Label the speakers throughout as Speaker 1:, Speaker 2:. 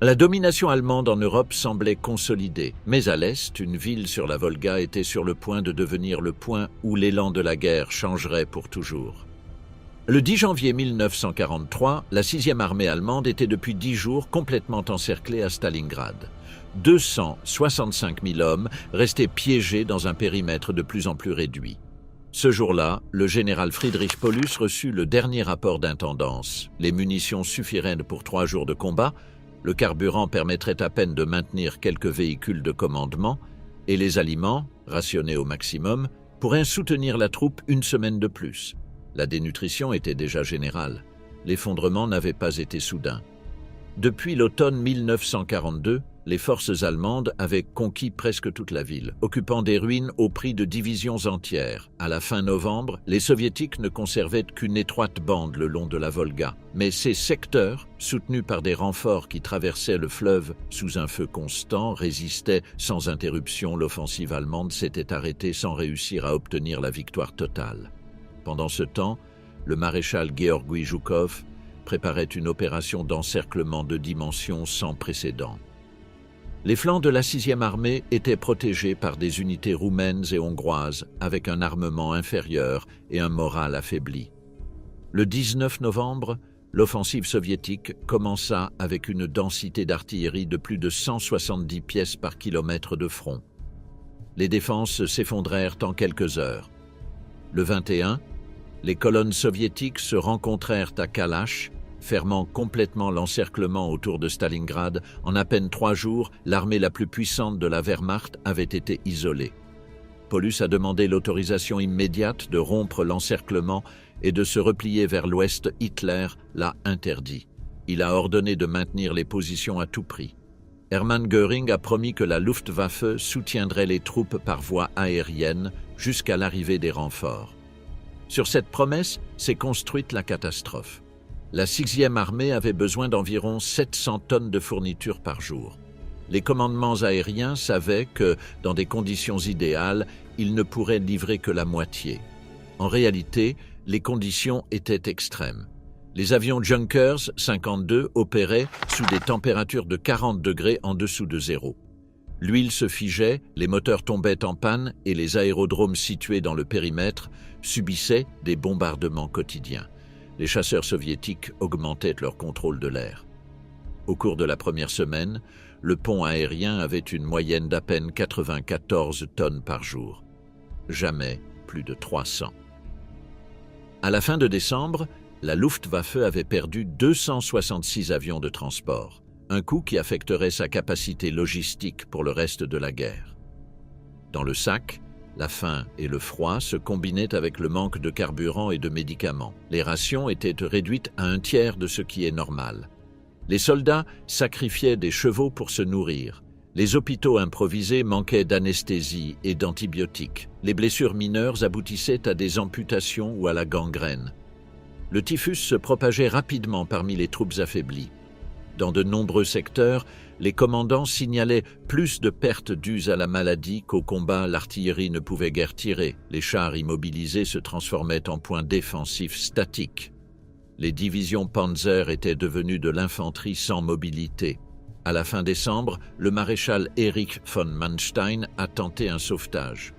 Speaker 1: La domination allemande en Europe semblait consolidée, mais à l'est, une ville sur la Volga était sur le point de devenir le point où l'élan de la guerre changerait pour toujours. Le 10 janvier 1943, la 6e armée allemande était depuis 10 jours complètement encerclée à Stalingrad. 265 000 hommes restaient piégés dans un périmètre de plus en plus réduit. Ce jour-là, le général Friedrich Paulus reçut le dernier rapport d'intendance. Les munitions suffiraient pour 3 jours de combat, le carburant permettrait à peine de maintenir quelques véhicules de commandement, et les aliments, rationnés au maximum, pourraient soutenir la troupe une semaine de plus. La dénutrition était déjà générale. L'effondrement n'avait pas été soudain. Depuis l'automne 1942, les forces allemandes avaient conquis presque toute la ville, occupant des ruines au prix de divisions entières. À la fin novembre, les soviétiques ne conservaient qu'une étroite bande le long de la Volga. Mais ces secteurs, soutenus par des renforts qui traversaient le fleuve sous un feu constant, résistaient sans interruption. L'offensive allemande s'était arrêtée sans réussir à obtenir la victoire totale. Pendant ce temps, le maréchal Georgi Zhukov préparait une opération d'encerclement de dimensions sans précédent. Les flancs de la 6e armée étaient protégés par des unités roumaines et hongroises avec un armement inférieur et un moral affaibli. Le 19 novembre, l'offensive soviétique commença avec une densité d'artillerie de plus de 170 pièces par kilomètre de front. Les défenses s'effondrèrent en quelques heures. Le 21, les colonnes soviétiques se rencontrèrent à Kalash, fermant complètement l'encerclement autour de Stalingrad. En à peine 3 jours, l'armée la plus puissante de la Wehrmacht avait été isolée. Paulus a demandé l'autorisation immédiate de rompre l'encerclement et de se replier vers l'ouest. Hitler l'a interdit. Il a ordonné de maintenir les positions à tout prix. Hermann Göring a promis que la Luftwaffe soutiendrait les troupes par voie aérienne jusqu'à l'arrivée des renforts. Sur cette promesse s'est construite la catastrophe. La 6e armée avait besoin d'environ 700 tonnes de fournitures par jour. Les commandements aériens savaient que, dans des conditions idéales, ils ne pourraient livrer que la moitié. En réalité, les conditions étaient extrêmes. Les avions Junkers 52 opéraient sous des températures de 40 degrés en dessous de zéro. L'huile se figeait, les moteurs tombaient en panne et les aérodromes situés dans le périmètre subissaient des bombardements quotidiens. Les chasseurs soviétiques augmentaient leur contrôle de l'air. Au cours de la première semaine, le pont aérien avait une moyenne d'à peine 94 tonnes par jour. Jamais plus de 300. À la fin de décembre, la Luftwaffe avait perdu 266 avions de transport, un coût qui affecterait sa capacité logistique pour le reste de la guerre. Dans le sac, la faim et le froid se combinaient avec le manque de carburant et de médicaments. Les rations étaient réduites à 1/3 de ce qui est normal. Les soldats sacrifiaient des chevaux pour se nourrir. Les hôpitaux improvisés manquaient d'anesthésie et d'antibiotiques. Les blessures mineures aboutissaient à des amputations ou à la gangrène. Le typhus se propageait rapidement parmi les troupes affaiblies. Dans de nombreux secteurs, les commandants signalaient plus de pertes dues à la maladie qu'au combat. L'artillerie ne pouvait guère tirer. Les chars immobilisés se transformaient en points défensifs statiques. Les divisions Panzer étaient devenues de l'infanterie sans mobilité. À la fin décembre, le maréchal Erich von Manstein a tenté un sauvetage.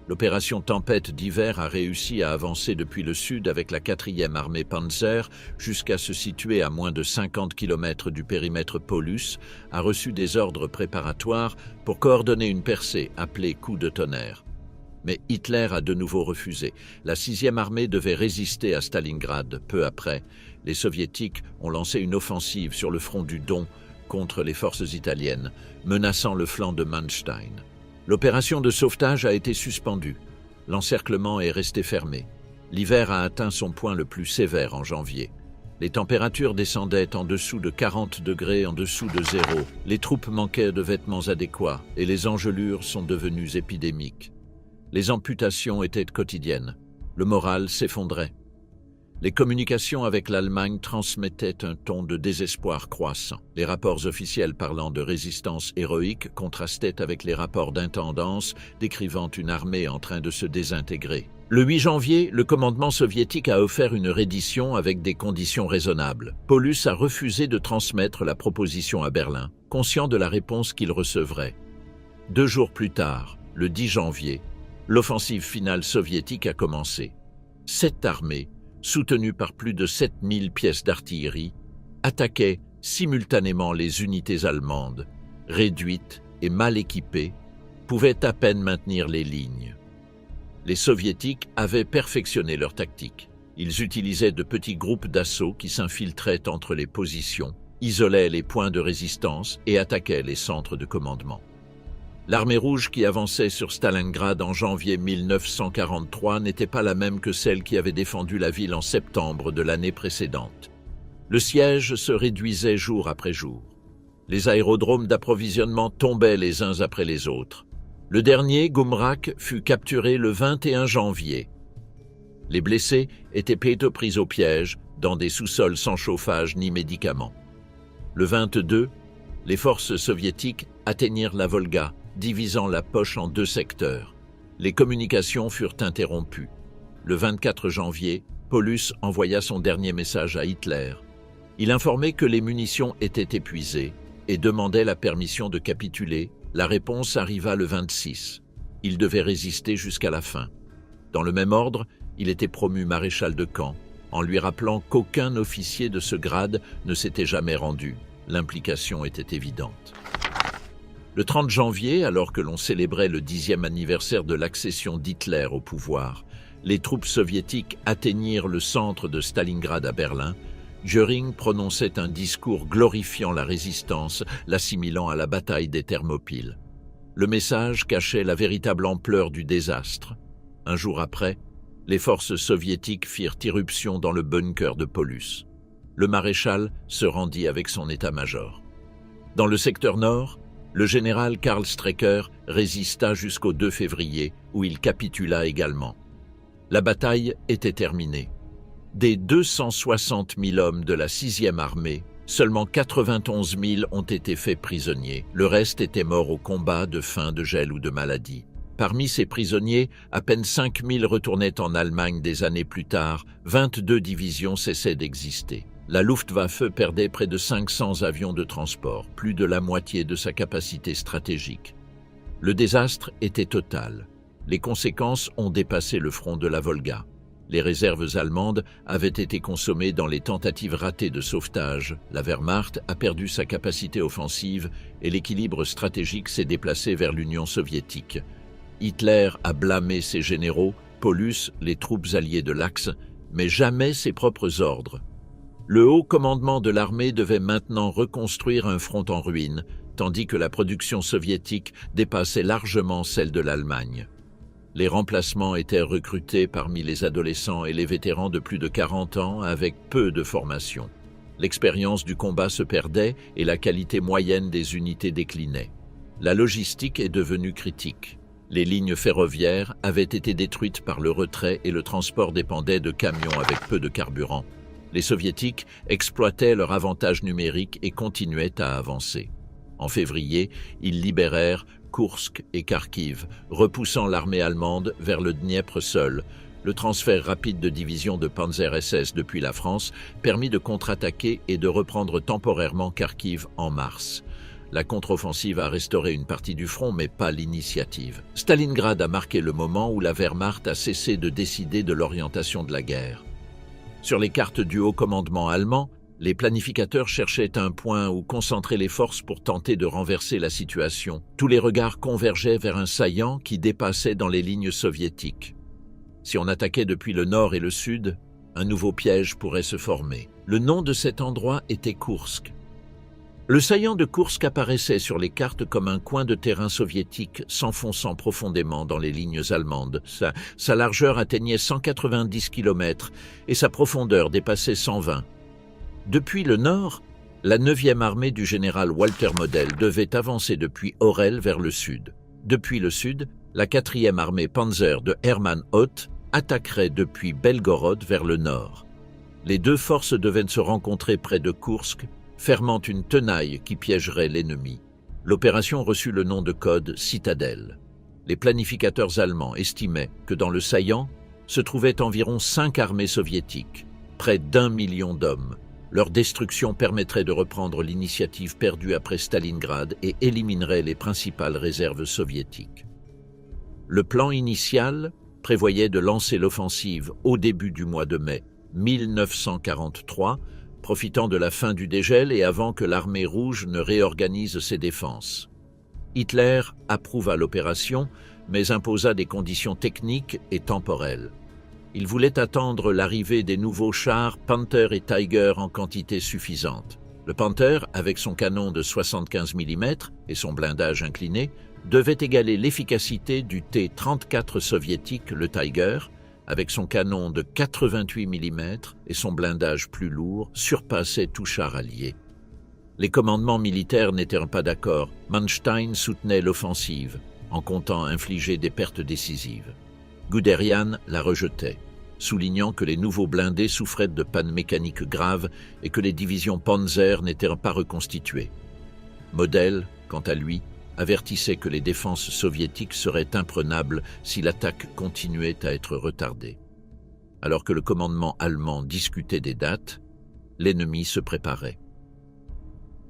Speaker 1: L'opération Tempête d'hiver a réussi à avancer depuis le sud avec la 4e armée Panzer jusqu'à se situer à moins de 50 km du périmètre. Paulus a reçu des ordres préparatoires pour coordonner une percée appelée coup de tonnerre. Mais Hitler a de nouveau refusé. La 6e armée devait résister à Stalingrad. Peu après, les Soviétiques ont lancé une offensive sur le front du Don contre les forces italiennes, menaçant le flanc de Manstein. L'opération de sauvetage a été suspendue. L'encerclement est resté fermé. L'hiver a atteint son point le plus sévère en janvier. Les températures descendaient en dessous de 40 degrés, en dessous de zéro. Les troupes manquaient de vêtements adéquats et les engelures sont devenues épidémiques. Les amputations étaient quotidiennes. Le moral s'effondrait. Les communications avec l'Allemagne transmettaient un ton de désespoir croissant. Les rapports officiels parlant de résistance héroïque contrastaient avec les rapports d'intendance décrivant une armée en train de se désintégrer. Le 8 janvier, le commandement soviétique a offert une reddition avec des conditions raisonnables. Paulus a refusé de transmettre la proposition à Berlin, conscient de la réponse qu'il recevrait. 2 jours plus tard, le 10 janvier, l'offensive finale soviétique a commencé. Cette armée, soutenue par plus de 7000 pièces d'artillerie, attaquait simultanément les unités allemandes, réduites et mal équipées, pouvaient à peine maintenir les lignes. Les soviétiques avaient perfectionné leur tactique. Ils utilisaient de petits groupes d'assaut qui s'infiltraient entre les positions, isolaient les points de résistance et attaquaient les centres de commandement. L'armée rouge qui avançait sur Stalingrad en janvier 1943 n'était pas la même que celle qui avait défendu la ville en septembre de l'année précédente. Le siège se réduisait jour après jour. Les aérodromes d'approvisionnement tombaient les uns après les autres. Le dernier, Gumrak, fut capturé le 21 janvier. Les blessés étaient pris au piège dans des sous-sols sans chauffage ni médicaments. Le 22, les forces soviétiques atteignirent la Volga, divisant la poche en 2 secteurs. Les communications furent interrompues. Le 24 janvier, Paulus envoya son dernier message à Hitler. Il informait que les munitions étaient épuisées et demandait la permission de capituler. La réponse arriva le 26. Il devait résister jusqu'à la fin. Dans le même ordre, il était promu maréchal de camp, en lui rappelant qu'aucun officier de ce grade ne s'était jamais rendu. L'implication était évidente. Le 30 janvier, alors que l'on célébrait le 10e anniversaire de l'accession d'Hitler au pouvoir, les troupes soviétiques atteignirent le centre de Stalingrad à Berlin. Göring prononçait un discours glorifiant la résistance, l'assimilant à la bataille des Thermopyles. Le message cachait la véritable ampleur du désastre. Un jour après, les forces soviétiques firent irruption dans le bunker de Paulus. Le maréchal se rendit avec son état-major. Dans le secteur nord, le général Karl Strecker résista jusqu'au 2 février, où il capitula également. La bataille était terminée. Des 260 000 hommes de la 6e armée, seulement 91 000 ont été faits prisonniers. Le reste était mort au combat, de faim, de gel ou de maladie. Parmi ces prisonniers, à peine 5 000 retournaient en Allemagne des années plus tard. 22 divisions cessaient d'exister. La Luftwaffe perdait près de 500 avions de transport, plus de la moitié de sa capacité stratégique. Le désastre était total. Les conséquences ont dépassé le front de la Volga. Les réserves allemandes avaient été consommées dans les tentatives ratées de sauvetage. La Wehrmacht a perdu sa capacité offensive et l'équilibre stratégique s'est déplacé vers l'Union soviétique. Hitler a blâmé ses généraux, Paulus, les troupes alliées de l'Axe, mais jamais ses propres ordres. Le haut commandement de l'armée devait maintenant reconstruire un front en ruine, tandis que la production soviétique dépassait largement celle de l'Allemagne. Les remplacements étaient recrutés parmi les adolescents et les vétérans de plus de 40 ans avec peu de formation. L'expérience du combat se perdait et la qualité moyenne des unités déclinait. La logistique est devenue critique. Les lignes ferroviaires avaient été détruites par le retrait et le transport dépendait de camions avec peu de carburant. Les soviétiques exploitaient leur avantage numérique et continuaient à avancer. En février, ils libérèrent Koursk et Kharkiv, repoussant l'armée allemande vers le Dniepr seul. Le transfert rapide de divisions de Panzer SS depuis la France permit de contre-attaquer et de reprendre temporairement Kharkiv en mars. La contre-offensive a restauré une partie du front, mais pas l'initiative. Stalingrad a marqué le moment où la Wehrmacht a cessé de décider de l'orientation de la guerre. Sur les cartes du haut commandement allemand, les planificateurs cherchaient un point où concentrer les forces pour tenter de renverser la situation. Tous les regards convergeaient vers un saillant qui dépassait dans les lignes soviétiques. Si on attaquait depuis le nord et le sud, un nouveau piège pourrait se former. Le nom de cet endroit était Koursk. Le saillant de Koursk apparaissait sur les cartes comme un coin de terrain soviétique s'enfonçant profondément dans les lignes allemandes. Sa largeur atteignait 190 km et sa profondeur dépassait 120. Depuis le nord, la 9e armée du général Walter Model devait avancer depuis Orel vers le sud. Depuis le sud, la 4e armée Panzer de Hermann Hoth attaquerait depuis Belgorod vers le nord. Les deux forces devaient se rencontrer près de Koursk, fermant une tenaille qui piégerait l'ennemi. L'opération reçut le nom de code Citadelle. Les planificateurs allemands estimaient que dans le saillant se trouvaient environ 5 armées soviétiques, près d'1 million d'hommes. Leur destruction permettrait de reprendre l'initiative perdue après Stalingrad et éliminerait les principales réserves soviétiques. Le plan initial prévoyait de lancer l'offensive au début du mois de mai 1943, profitant de la fin du dégel et avant que l'armée rouge ne réorganise ses défenses. Hitler approuva l'opération, mais imposa des conditions techniques et temporelles. Il voulait attendre l'arrivée des nouveaux chars Panther et Tiger en quantité suffisante. Le Panther, avec son canon de 75 mm et son blindage incliné, devait égaler l'efficacité du T-34 soviétique, le Tiger, avec son canon de 88 mm et son blindage plus lourd, surpassait tout char allié. Les commandements militaires n'étaient pas d'accord. Manstein soutenait l'offensive, en comptant infliger des pertes décisives. Guderian la rejetait, soulignant que les nouveaux blindés souffraient de pannes mécaniques graves et que les divisions Panzer n'étaient pas reconstituées. Model, quant à lui, avertissait que les défenses soviétiques seraient imprenables si l'attaque continuait à être retardée. Alors que le commandement allemand discutait des dates, l'ennemi se préparait.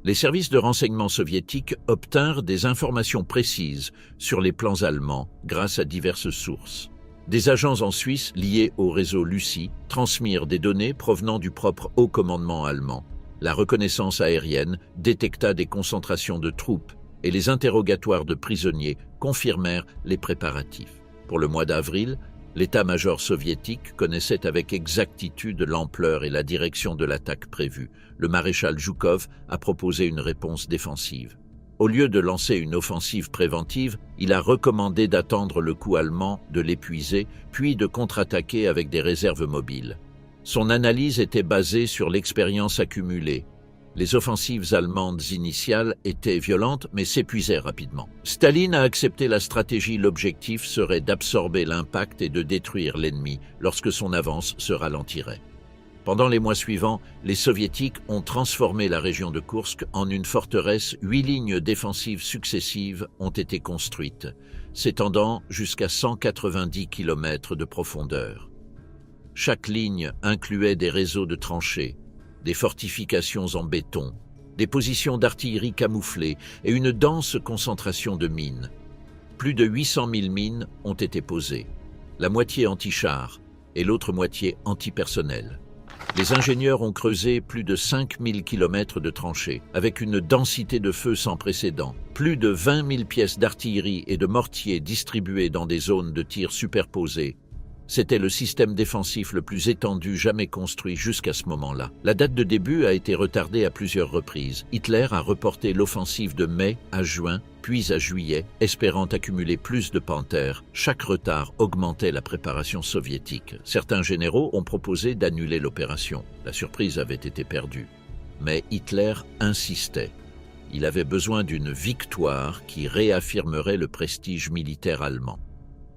Speaker 1: Les services de renseignement soviétiques obtinrent des informations précises sur les plans allemands grâce à diverses sources. Des agents en Suisse liés au réseau Lucie transmirent des données provenant du propre haut commandement allemand. La reconnaissance aérienne détecta des concentrations de troupes et les interrogatoires de prisonniers confirmèrent les préparatifs. Pour le mois d'avril, l'état-major soviétique connaissait avec exactitude l'ampleur et la direction de l'attaque prévue. Le maréchal Zhukov a proposé une réponse défensive. Au lieu de lancer une offensive préventive, il a recommandé d'attendre le coup allemand, de l'épuiser, puis de contre-attaquer avec des réserves mobiles. Son analyse était basée sur l'expérience accumulée. Les offensives allemandes initiales étaient violentes mais s'épuisaient rapidement. Staline a accepté la stratégie, l'objectif serait d'absorber l'impact et de détruire l'ennemi lorsque son avance se ralentirait. Pendant les mois suivants, les Soviétiques ont transformé la région de Koursk en une forteresse. 8 lignes défensives successives ont été construites, s'étendant jusqu'à 190 km de profondeur. Chaque ligne incluait des réseaux de tranchées, des fortifications en béton, des positions d'artillerie camouflées et une dense concentration de mines. Plus de 800 000 mines ont été posées, la moitié anti-chars et l'autre moitié anti-personnel. Les ingénieurs ont creusé plus de 5000 km de tranchées, avec une densité de feu sans précédent. Plus de 20 000 pièces d'artillerie et de mortiers distribuées dans des zones de tir superposées. C'était le système défensif le plus étendu jamais construit jusqu'à ce moment-là. La date de début a été retardée à plusieurs reprises. Hitler a reporté l'offensive de mai à juin, puis à juillet, espérant accumuler plus de Panthers. Chaque retard augmentait la préparation soviétique. Certains généraux ont proposé d'annuler l'opération. La surprise avait été perdue. Mais Hitler insistait. Il avait besoin d'une victoire qui réaffirmerait le prestige militaire allemand.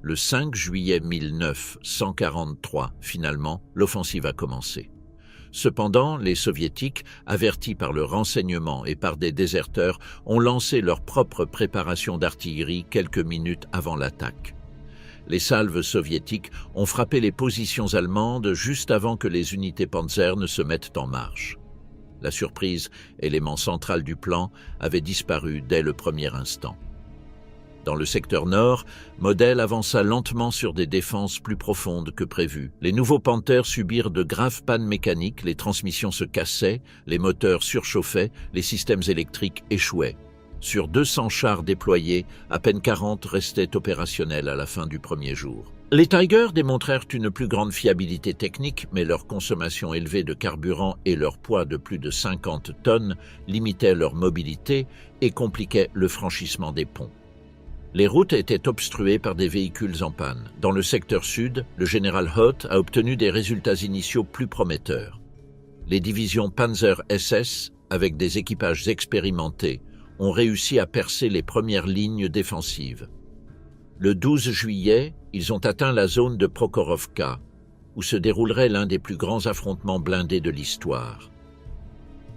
Speaker 1: Le 5 juillet 1943, finalement, l'offensive a commencé. Cependant, les Soviétiques, avertis par le renseignement et par des déserteurs, ont lancé leur propre préparation d'artillerie quelques minutes avant l'attaque. Les salves soviétiques ont frappé les positions allemandes juste avant que les unités Panzer ne se mettent en marche. La surprise, élément central du plan, avait disparu dès le premier instant. Dans le secteur nord, Model avança lentement sur des défenses plus profondes que prévu. Les nouveaux Panthers subirent de graves pannes mécaniques, les transmissions se cassaient, les moteurs surchauffaient, les systèmes électriques échouaient. Sur 200 chars déployés, à peine 40 restaient opérationnels à la fin du premier jour. Les Tigers démontrèrent une plus grande fiabilité technique, mais leur consommation élevée de carburant et leur poids de plus de 50 tonnes limitaient leur mobilité et compliquaient le franchissement des ponts. Les routes étaient obstruées par des véhicules en panne. Dans le secteur sud, le général Hoth a obtenu des résultats initiaux plus prometteurs. Les divisions Panzer SS, avec des équipages expérimentés, ont réussi à percer les premières lignes défensives. Le 12 juillet, ils ont atteint la zone de Prokhorovka, où se déroulerait l'un des plus grands affrontements blindés de l'histoire.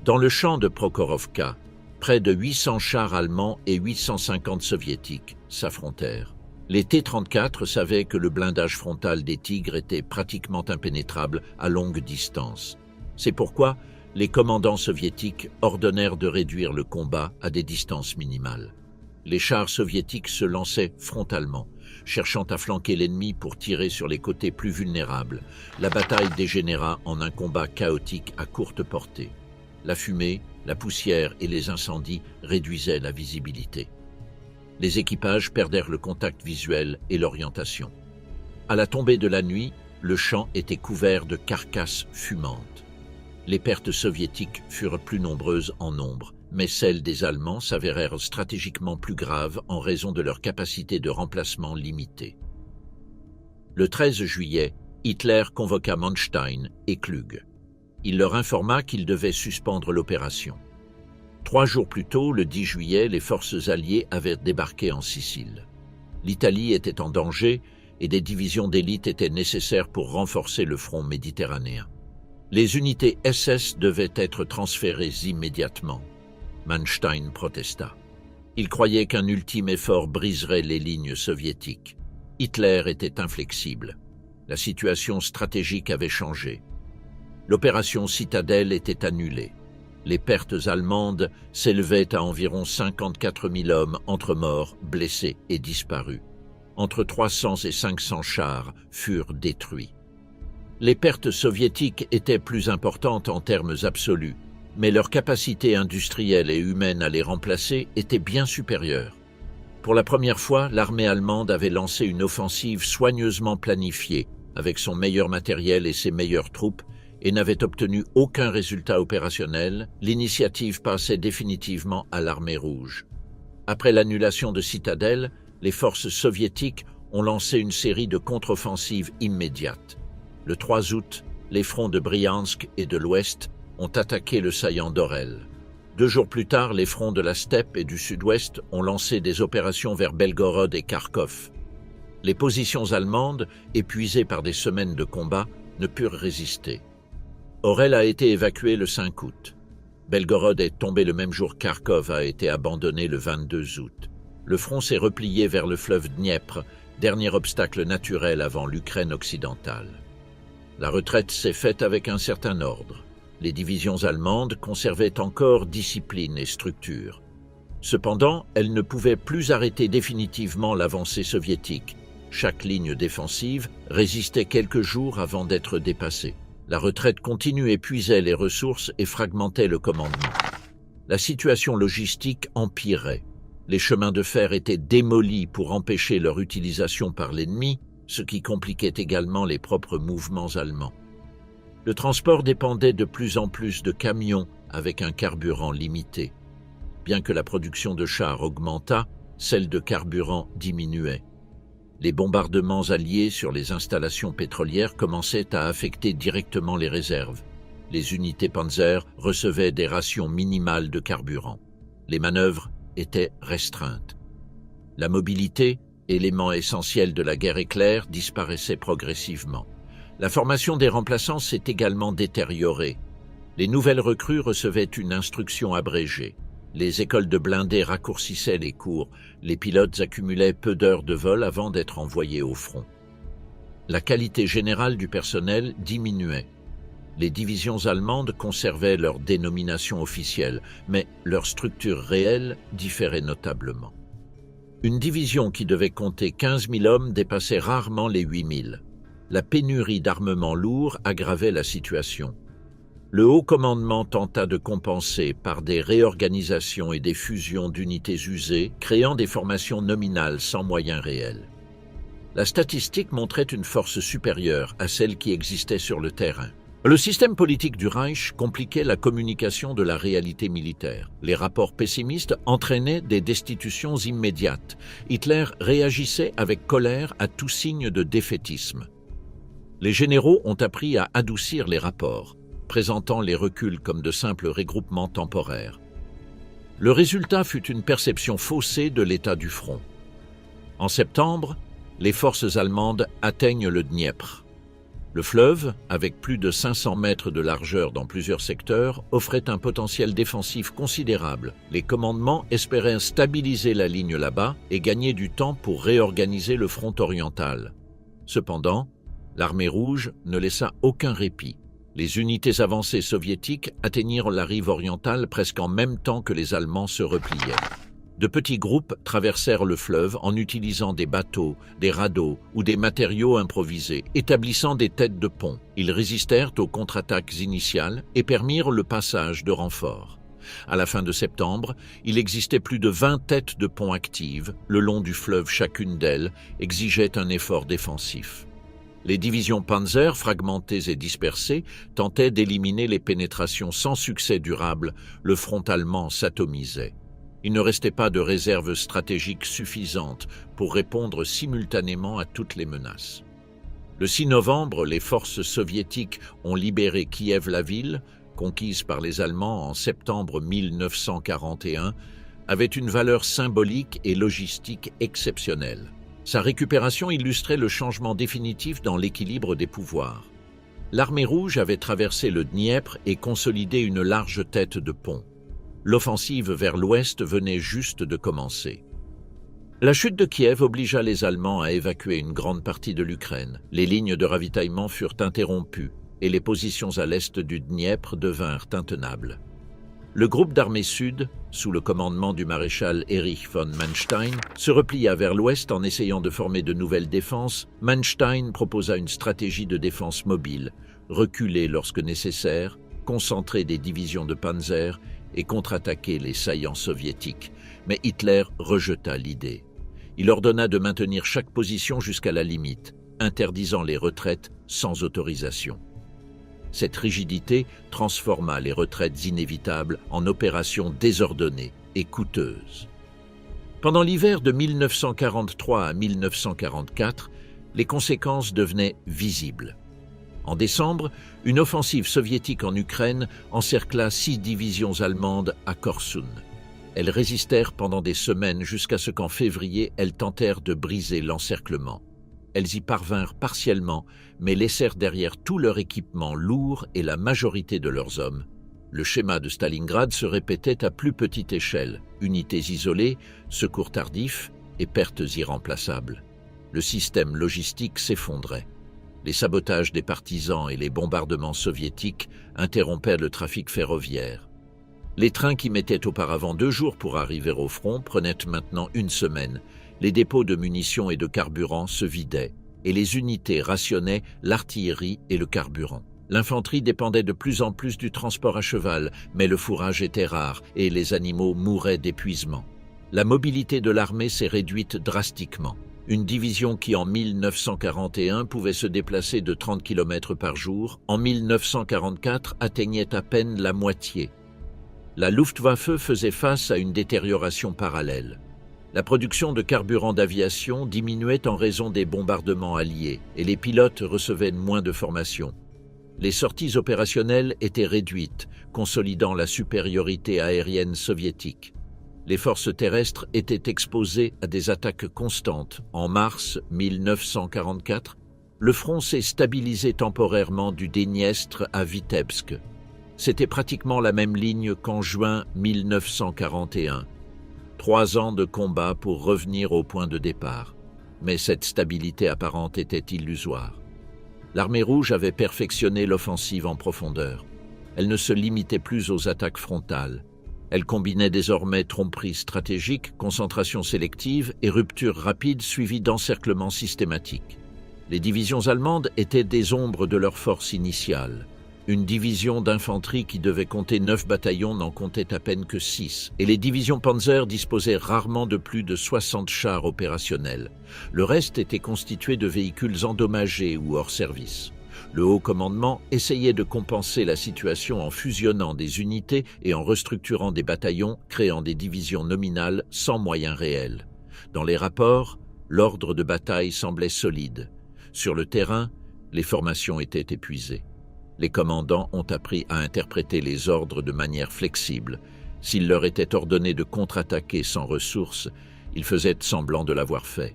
Speaker 1: Dans le champ de Prokhorovka, près de 800 chars allemands et 850 soviétiques s'affrontèrent. Les T-34 savaient que le blindage frontal des Tigres était pratiquement impénétrable à longue distance. C'est pourquoi les commandants soviétiques ordonnèrent de réduire le combat à des distances minimales. Les chars soviétiques se lançaient frontalement, cherchant à flanquer l'ennemi pour tirer sur les côtés plus vulnérables. La bataille dégénéra en un combat chaotique à courte portée. La fumée, la poussière et les incendies réduisaient la visibilité. Les équipages perdèrent le contact visuel et l'orientation. À la tombée de la nuit, le champ était couvert de carcasses fumantes. Les pertes soviétiques furent plus nombreuses en nombre, mais celles des Allemands s'avérèrent stratégiquement plus graves en raison de leur capacité de remplacement limitée. Le 13 juillet, Hitler convoqua Manstein et Klug. Il leur informa qu'ils devaient suspendre l'opération. 3 jours plus tôt, le 10 juillet, les forces alliées avaient débarqué en Sicile. L'Italie était en danger et des divisions d'élite étaient nécessaires pour renforcer le front méditerranéen. Les unités SS devaient être transférées immédiatement. Manstein protesta. Il croyait qu'un ultime effort briserait les lignes soviétiques. Hitler était inflexible. La situation stratégique avait changé. L'opération Citadelle était annulée. Les pertes allemandes s'élevaient à environ 54 000 hommes entre morts, blessés et disparus. Entre 300 et 500 chars furent détruits. Les pertes soviétiques étaient plus importantes en termes absolus, mais leur capacité industrielle et humaine à les remplacer était bien supérieure. Pour la première fois, l'armée allemande avait lancé une offensive soigneusement planifiée, avec son meilleur matériel et ses meilleures troupes, et n'avait obtenu aucun résultat opérationnel. L'initiative passait définitivement à l'armée rouge. Après l'annulation de Citadelle, les forces soviétiques ont lancé une série de contre-offensives immédiates. Le 3 août, les fronts de Briansk et de l'Ouest ont attaqué le saillant d'Orel. 2 jours plus tard, les fronts de la steppe et du sud-ouest ont lancé des opérations vers Belgorod et Kharkov. Les positions allemandes, épuisées par des semaines de combat, ne purent résister. Orel a été évacué le 5 août. Belgorod est tombé le même jour qu'Kharkov a été abandonné le 22 août. Le front s'est replié vers le fleuve Dniepr, dernier obstacle naturel avant l'Ukraine occidentale. La retraite s'est faite avec un certain ordre. Les divisions allemandes conservaient encore discipline et structure. Cependant, elles ne pouvaient plus arrêter définitivement l'avancée soviétique. Chaque ligne défensive résistait quelques jours avant d'être dépassée. La retraite continue épuisait les ressources et fragmentait le commandement. La situation logistique empirait. Les chemins de fer étaient démolis pour empêcher leur utilisation par l'ennemi, ce qui compliquait également les propres mouvements allemands. Le transport dépendait de plus en plus de camions avec un carburant limité. Bien que la production de chars augmentât, celle de carburant diminuait. Les bombardements alliés sur les installations pétrolières commençaient à affecter directement les réserves. Les unités Panzer recevaient des rations minimales de carburant. Les manœuvres étaient restreintes. La mobilité, élément essentiel de la guerre éclair, disparaissait progressivement. La formation des remplaçants s'est également détériorée. Les nouvelles recrues recevaient une instruction abrégée. Les écoles de blindés raccourcissaient les cours. Les pilotes accumulaient peu d'heures de vol avant d'être envoyés au front. La qualité générale du personnel diminuait. Les divisions allemandes conservaient leur dénomination officielle, mais leur structure réelle différait notablement. Une division qui devait compter 15 000 hommes dépassait rarement les 8 000. La pénurie d'armement lourd aggravait la situation. Le haut commandement tenta de compenser par des réorganisations et des fusions d'unités usées, créant des formations nominales sans moyens réels. La statistique montrait une force supérieure à celle qui existait sur le terrain. Le système politique du Reich compliquait la communication de la réalité militaire. Les rapports pessimistes entraînaient des destitutions immédiates. Hitler réagissait avec colère à tout signe de défaitisme. Les généraux ont appris à adoucir les rapports, présentant les reculs comme de simples regroupements temporaires. Le résultat fut une perception faussée de l'état du front. En septembre, les forces allemandes atteignent le Dniepr. Le fleuve, avec plus de 500 mètres de largeur dans plusieurs secteurs, offrait un potentiel défensif considérable. Les commandements espéraient stabiliser la ligne là-bas et gagner du temps pour réorganiser le front oriental. Cependant, l'armée rouge ne laissa aucun répit. Les unités avancées soviétiques atteignirent la rive orientale presque en même temps que les Allemands se repliaient. De petits groupes traversèrent le fleuve en utilisant des bateaux, des radeaux ou des matériaux improvisés, établissant des têtes de pont. Ils résistèrent aux contre-attaques initiales et permirent le passage de renforts. À la fin de septembre, il existait plus de 20 têtes de pont actives le long du fleuve. Chacune d'elles exigeait un effort défensif. Les divisions Panzer, fragmentées et dispersées, tentaient d'éliminer les pénétrations sans succès durable. Le front allemand s'atomisait. Il ne restait pas de réserve stratégique suffisante pour répondre simultanément à toutes les menaces. Le 6 novembre, les forces soviétiques ont libéré Kiev-la-Ville, conquise par les Allemands en septembre 1941, avait une valeur symbolique et logistique exceptionnelle. Sa récupération illustrait le changement définitif dans l'équilibre des pouvoirs. L'armée rouge avait traversé le Dniepr et consolidé une large tête de pont. L'offensive vers l'ouest venait juste de commencer. La chute de Kiev obligea les Allemands à évacuer une grande partie de l'Ukraine. Les lignes de ravitaillement furent interrompues et les positions à l'est du Dniepr devinrent intenables. Le groupe d'armées sud, sous le commandement du maréchal Erich von Manstein, se replia vers l'ouest en essayant de former de nouvelles défenses. Manstein proposa une stratégie de défense mobile, reculer lorsque nécessaire, concentrer des divisions de panzer et contre-attaquer les saillants soviétiques. Mais Hitler rejeta l'idée. Il ordonna de maintenir chaque position jusqu'à la limite, interdisant les retraites sans autorisation. Cette rigidité transforma les retraites inévitables en opérations désordonnées et coûteuses. Pendant l'hiver de 1943 à 1944, les conséquences devenaient visibles. En décembre, une offensive soviétique en Ukraine encercla 6 divisions allemandes à Korsun. Elles résistèrent pendant des semaines jusqu'à ce qu'en février, elles tentèrent de briser l'encerclement. Elles y parvinrent partiellement, mais laissèrent derrière tout leur équipement lourd et la majorité de leurs hommes. Le schéma de Stalingrad se répétait à plus petite échelle, unités isolées, secours tardifs et pertes irremplaçables. Le système logistique s'effondrait. Les sabotages des partisans et les bombardements soviétiques interrompaient le trafic ferroviaire. Les trains qui mettaient auparavant 2 jours pour arriver au front prenaient maintenant 1 semaine. Les dépôts de munitions et de carburant se vidaient, et les unités rationnaient l'artillerie et le carburant. L'infanterie dépendait de plus en plus du transport à cheval, mais le fourrage était rare et les animaux mouraient d'épuisement. La mobilité de l'armée s'est réduite drastiquement. Une division qui en 1941 pouvait se déplacer de 30 km par jour, en 1944 atteignait à peine la moitié. La Luftwaffe faisait face à une détérioration parallèle. La production de carburant d'aviation diminuait en raison des bombardements alliés et les pilotes recevaient moins de formation. Les sorties opérationnelles étaient réduites, consolidant la supériorité aérienne soviétique. Les forces terrestres étaient exposées à des attaques constantes. En mars 1944, le front s'est stabilisé temporairement du Dniestre à Vitebsk. C'était pratiquement la même ligne qu'en juin 1941. 3 ans de combat pour revenir au point de départ. Mais cette stabilité apparente était illusoire. L'armée rouge avait perfectionné l'offensive en profondeur. Elle ne se limitait plus aux attaques frontales. Elle combinait désormais tromperie stratégique, concentration sélective et rupture rapide suivie d'encerclements systématiques. Les divisions allemandes étaient des ombres de leur force initiale. Une division d'infanterie qui devait compter 9 bataillons n'en comptait à peine que 6, et les divisions Panzer disposaient rarement de plus de 60 chars opérationnels. Le reste était constitué de véhicules endommagés ou hors service. Le haut commandement essayait de compenser la situation en fusionnant des unités et en restructurant des bataillons, créant des divisions nominales sans moyens réels. Dans les rapports, l'ordre de bataille semblait solide. Sur le terrain, les formations étaient épuisées. Les commandants ont appris à interpréter les ordres de manière flexible. S'il leur était ordonné de contre-attaquer sans ressources, ils faisaient semblant de l'avoir fait.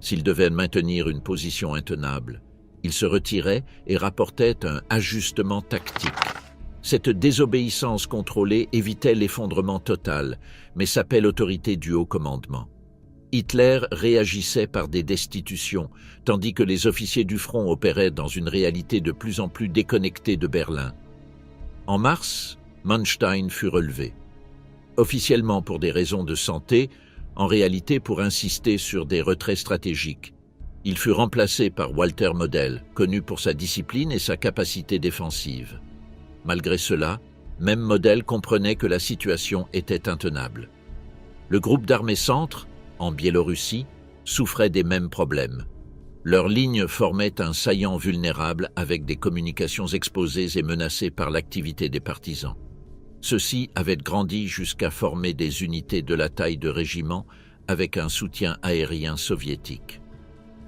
Speaker 1: S'ils devaient maintenir une position intenable, Ils se retiraient et rapportaient un ajustement tactique. Cette désobéissance contrôlée évitait l'effondrement total, mais sapait l'autorité du haut commandement. Hitler réagissait par des destitutions, tandis que les officiers du front opéraient dans une réalité de plus en plus déconnectée de Berlin. En mars, Manstein fut relevé. Officiellement pour des raisons de santé, en réalité pour insister sur des retraits stratégiques. Il fut remplacé par Walter Model, connu pour sa discipline et sa capacité défensive. Malgré cela, même Model comprenait que la situation était intenable. Le groupe d'armées centre, en Biélorussie, souffrait des mêmes problèmes. Leurs lignes formaient un saillant vulnérable avec des communications exposées et menacées par l'activité des partisans. Ceux-ci avaient grandi jusqu'à former des unités de la taille de régiments avec un soutien aérien soviétique.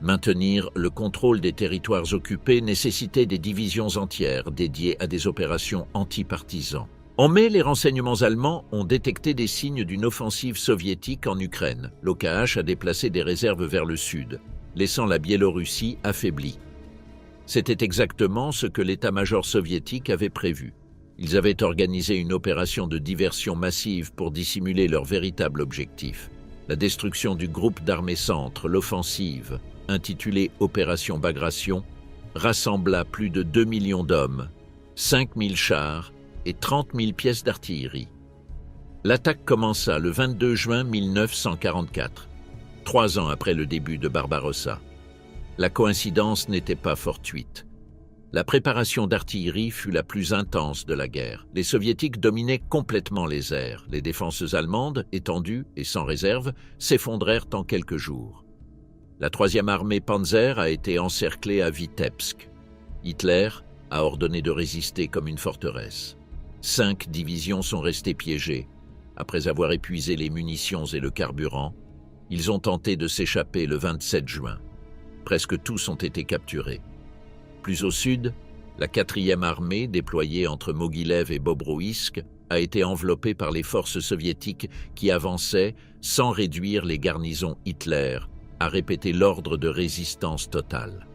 Speaker 1: Maintenir le contrôle des territoires occupés nécessitait des divisions entières dédiées à des opérations anti-partisans. En mai, les renseignements allemands ont détecté des signes d'une offensive soviétique en Ukraine. L'OKH a déplacé des réserves vers le sud, laissant la Biélorussie affaiblie. C'était exactement ce que l'état-major soviétique avait prévu. Ils avaient organisé une opération de diversion massive pour dissimuler leur véritable objectif. La destruction du groupe d'armées centre, l'offensive, intitulée Opération Bagration, rassembla plus de 2 millions d'hommes, 5 000 chars et 30 000 pièces d'artillerie. L'attaque commença le 22 juin 1944, 3 ans après le début de Barbarossa. La coïncidence n'était pas fortuite. La préparation d'artillerie fut la plus intense de la guerre. Les soviétiques dominaient complètement les airs. Les défenses allemandes, étendues et sans réserve, s'effondrèrent en quelques jours. La 3e armée Panzer a été encerclée à Vitebsk. Hitler a ordonné de résister comme une forteresse. 5 divisions sont restées piégées. Après avoir épuisé les munitions et le carburant, ils ont tenté de s'échapper le 27 juin. Presque tous ont été capturés. Plus au sud, la 4e armée, déployée entre Mogilev et Bobroïsk, a été enveloppée par les forces soviétiques qui avançaient sans réduire les garnisons Hitler, a répété l'ordre de résistance totale.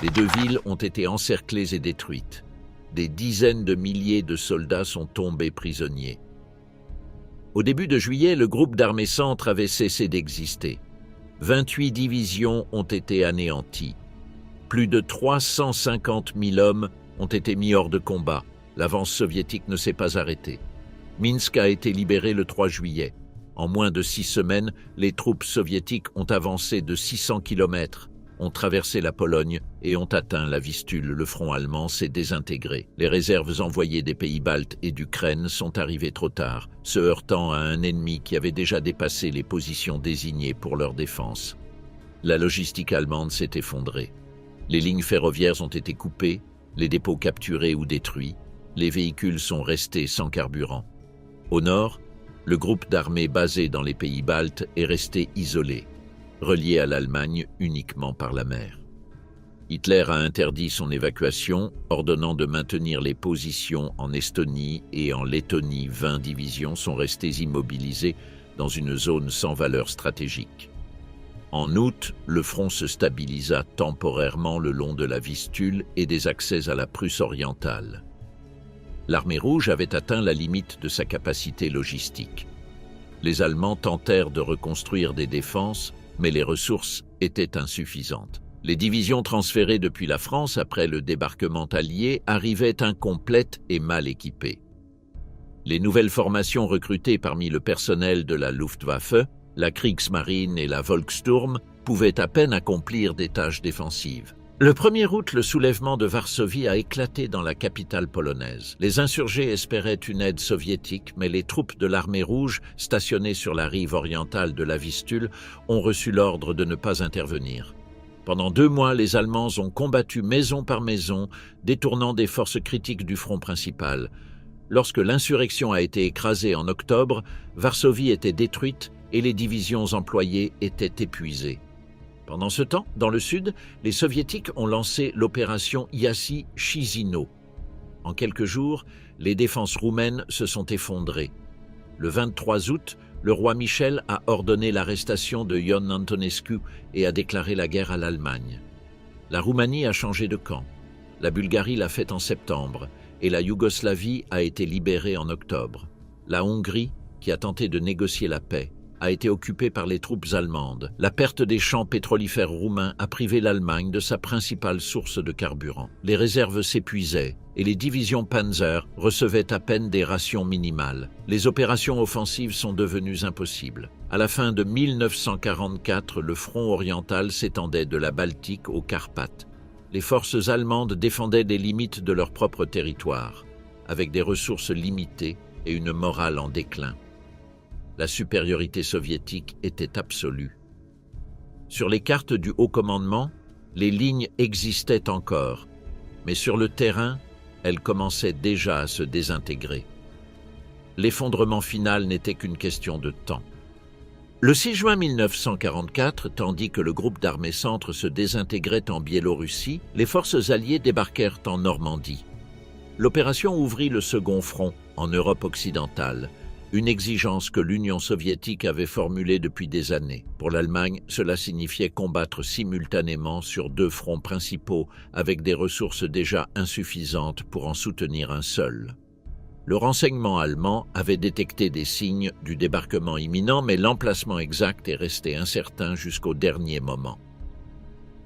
Speaker 1: Les 2 villes ont été encerclées et détruites. Des dizaines de milliers de soldats sont tombés prisonniers. Au début de juillet, le groupe d'armées centre avait cessé d'exister. 28 divisions ont été anéanties. Plus de 350 000 hommes ont été mis hors de combat. L'avance soviétique ne s'est pas arrêtée. Minsk a été libéré le 3 juillet. En moins de 6 semaines, les troupes soviétiques ont avancé de 600 km, ont traversé la Pologne et ont atteint la Vistule. Le front allemand s'est désintégré. Les réserves envoyées des pays baltes et d'Ukraine sont arrivées trop tard, se heurtant à un ennemi qui avait déjà dépassé les positions désignées pour leur défense. La logistique allemande s'est effondrée. Les lignes ferroviaires ont été coupées, les dépôts capturés ou détruits, les véhicules sont restés sans carburant. Au nord, le groupe d'armées basé dans les pays baltes est resté isolé, relié à l'Allemagne uniquement par la mer. Hitler a interdit son évacuation, ordonnant de maintenir les positions en Estonie et en Lettonie. 20 divisions sont restées immobilisées dans une zone sans valeur stratégique. En août, le front se stabilisa temporairement le long de la Vistule et des accès à la Prusse orientale. L'armée rouge avait atteint la limite de sa capacité logistique. Les Allemands tentèrent de reconstruire des défenses, mais les ressources étaient insuffisantes. Les divisions transférées depuis la France après le débarquement allié arrivaient incomplètes et mal équipées. Les nouvelles formations recrutées parmi le personnel de la Luftwaffe, la Kriegsmarine et la Volkssturm, pouvaient à peine accomplir des tâches défensives. Le 1er août, le soulèvement de Varsovie a éclaté dans la capitale polonaise. Les insurgés espéraient une aide soviétique, mais les troupes de l'armée rouge, stationnées sur la rive orientale de la Vistule, ont reçu l'ordre de ne pas intervenir. Pendant 2 mois, les Allemands ont combattu maison par maison, détournant des forces critiques du front principal. Lorsque l'insurrection a été écrasée en octobre, Varsovie était détruite et les divisions employées étaient épuisées. Pendant ce temps, dans le sud, les soviétiques ont lancé l'opération Iasi Chisinau. En quelques jours, les défenses roumaines se sont effondrées. Le 23 août, le roi Michel a ordonné l'arrestation de Ion Antonescu et a déclaré la guerre à l'Allemagne. La Roumanie a changé de camp. La Bulgarie l'a fait en septembre et la Yougoslavie a été libérée en octobre. La Hongrie, qui a tenté de négocier la paix, a été occupée par les troupes allemandes. La perte des champs pétrolifères roumains a privé l'Allemagne de sa principale source de carburant. Les réserves s'épuisaient et les divisions Panzer recevaient à peine des rations minimales. Les opérations offensives sont devenues impossibles. À la fin de 1944, le front oriental s'étendait de la Baltique aux Carpates. Les forces allemandes défendaient les limites de leur propre territoire, avec des ressources limitées et une morale en déclin. La supériorité soviétique était absolue. Sur les cartes du haut commandement, les lignes existaient encore, mais sur le terrain, elles commençaient déjà à se désintégrer. L'effondrement final n'était qu'une question de temps. Le 6 juin 1944, tandis que le groupe d'armées centre se désintégrait en Biélorussie, les forces alliées débarquèrent en Normandie. L'opération ouvrit le second front en Europe occidentale, une exigence que l'Union soviétique avait formulée depuis des années. Pour l'Allemagne, cela signifiait combattre simultanément sur deux fronts principaux avec des ressources déjà insuffisantes pour en soutenir un seul. Le renseignement allemand avait détecté des signes du débarquement imminent, mais l'emplacement exact est resté incertain jusqu'au dernier moment.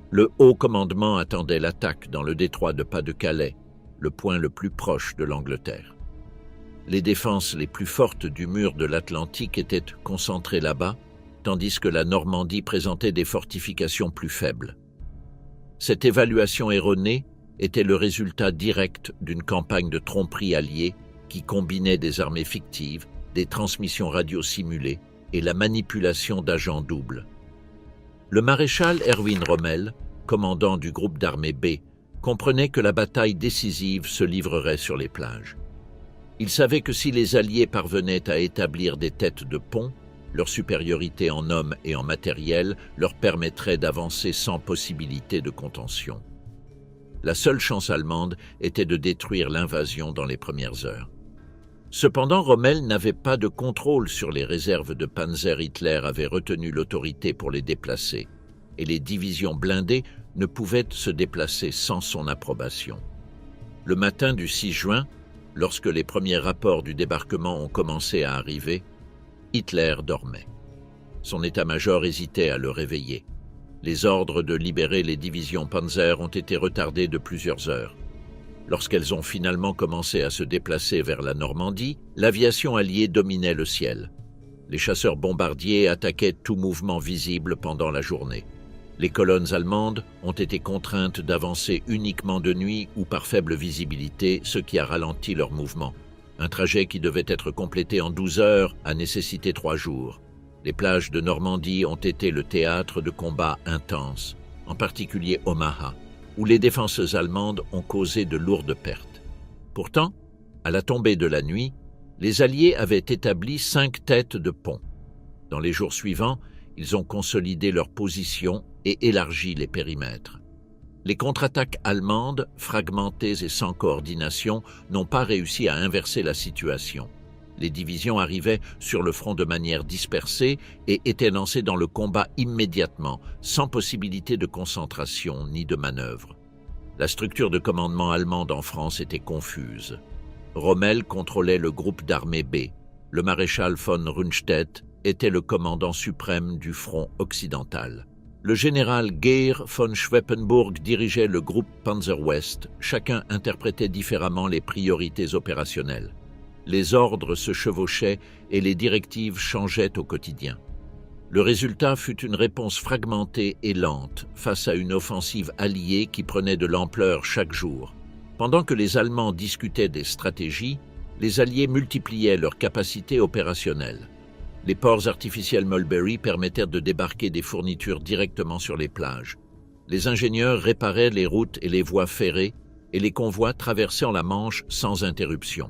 Speaker 1: Le haut commandement attendait l'attaque dans le détroit de Pas-de-Calais, le point le plus proche de l'Angleterre. Les défenses les plus fortes du mur de l'Atlantique étaient concentrées là-bas, tandis que la Normandie présentait des fortifications plus faibles. Cette évaluation erronée était le résultat direct d'une campagne de tromperie alliée qui combinait des armées fictives, des transmissions radio simulées et la manipulation d'agents doubles. Le maréchal Erwin Rommel, commandant du groupe d'armée B, comprenait que la bataille décisive se livrerait sur les plages. Il savait que si les Alliés parvenaient à établir des têtes de pont, leur supériorité en hommes et en matériel leur permettrait d'avancer sans possibilité de contention. La seule chance allemande était de détruire l'invasion dans les premières heures. Cependant, Rommel n'avait pas de contrôle sur les réserves de panzer. Hitler avait retenu l'autorité pour les déplacer, et les divisions blindées ne pouvaient se déplacer sans son approbation. Le matin du 6 juin, lorsque les premiers rapports du débarquement ont commencé à arriver, Hitler dormait. Son état-major hésitait à le réveiller. Les ordres de libérer les divisions Panzer ont été retardés de plusieurs heures. Lorsqu'elles ont finalement commencé à se déplacer vers la Normandie, l'aviation alliée dominait le ciel. Les chasseurs bombardiers attaquaient tout mouvement visible pendant la journée. Les colonnes allemandes ont été contraintes d'avancer uniquement de nuit ou par faible visibilité, ce qui a ralenti leur mouvement. Un trajet qui devait être complété en 12 heures a nécessité 3 jours. Les plages de Normandie ont été le théâtre de combats intenses, en particulier Omaha, où les défenses allemandes ont causé de lourdes pertes. Pourtant, à la tombée de la nuit, les Alliés avaient établi 5 têtes de pont. Dans les jours suivants, ils ont consolidé leur position et élargi les périmètres. Les contre-attaques allemandes, fragmentées et sans coordination, n'ont pas réussi à inverser la situation. Les divisions arrivaient sur le front de manière dispersée et étaient lancées dans le combat immédiatement, sans possibilité de concentration ni de manœuvre. La structure de commandement allemande en France était confuse. Rommel contrôlait le groupe d'armée B. Le maréchal von Rundstedt était le commandant suprême du front occidental. Le général Geir von Schweppenburg dirigeait le groupe Panzer-Ouest. Chacun interprétait différemment les priorités opérationnelles. Les ordres se chevauchaient et les directives changeaient au quotidien. Le résultat fut une réponse fragmentée et lente face à une offensive alliée qui prenait de l'ampleur chaque jour. Pendant que les Allemands discutaient des stratégies, les Alliés multipliaient leurs capacités opérationnelles. Les ports artificiels Mulberry permettèrent de débarquer des fournitures directement sur les plages. Les ingénieurs réparaient les routes et les voies ferrées et les convois traversaient la Manche sans interruption.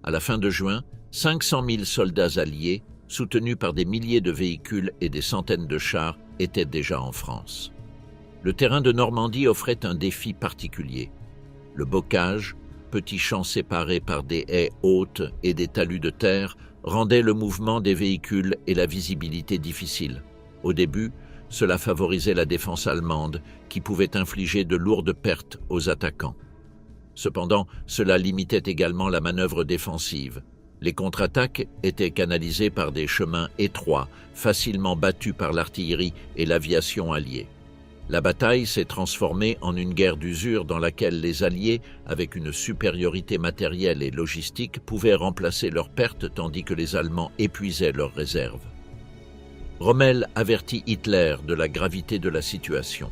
Speaker 1: À la fin de juin, 500 000 soldats alliés, soutenus par des milliers de véhicules et des centaines de chars, étaient déjà en France. Le terrain de Normandie offrait un défi particulier. Le bocage, petits champs séparés par des haies hautes et des talus de terre, rendait le mouvement des véhicules et la visibilité difficile. Au début, Cela favorisait la défense allemande, qui pouvait infliger de lourdes pertes aux attaquants. Cependant, cela limitait également la manœuvre défensive. Les contre-attaques étaient canalisées par des chemins étroits, facilement battus par l'artillerie et l'aviation alliée. La bataille s'est transformée en une guerre d'usure dans laquelle les Alliés, avec une supériorité matérielle et logistique, pouvaient remplacer leurs pertes tandis que les Allemands épuisaient leurs réserves. Rommel avertit Hitler de la gravité de la situation.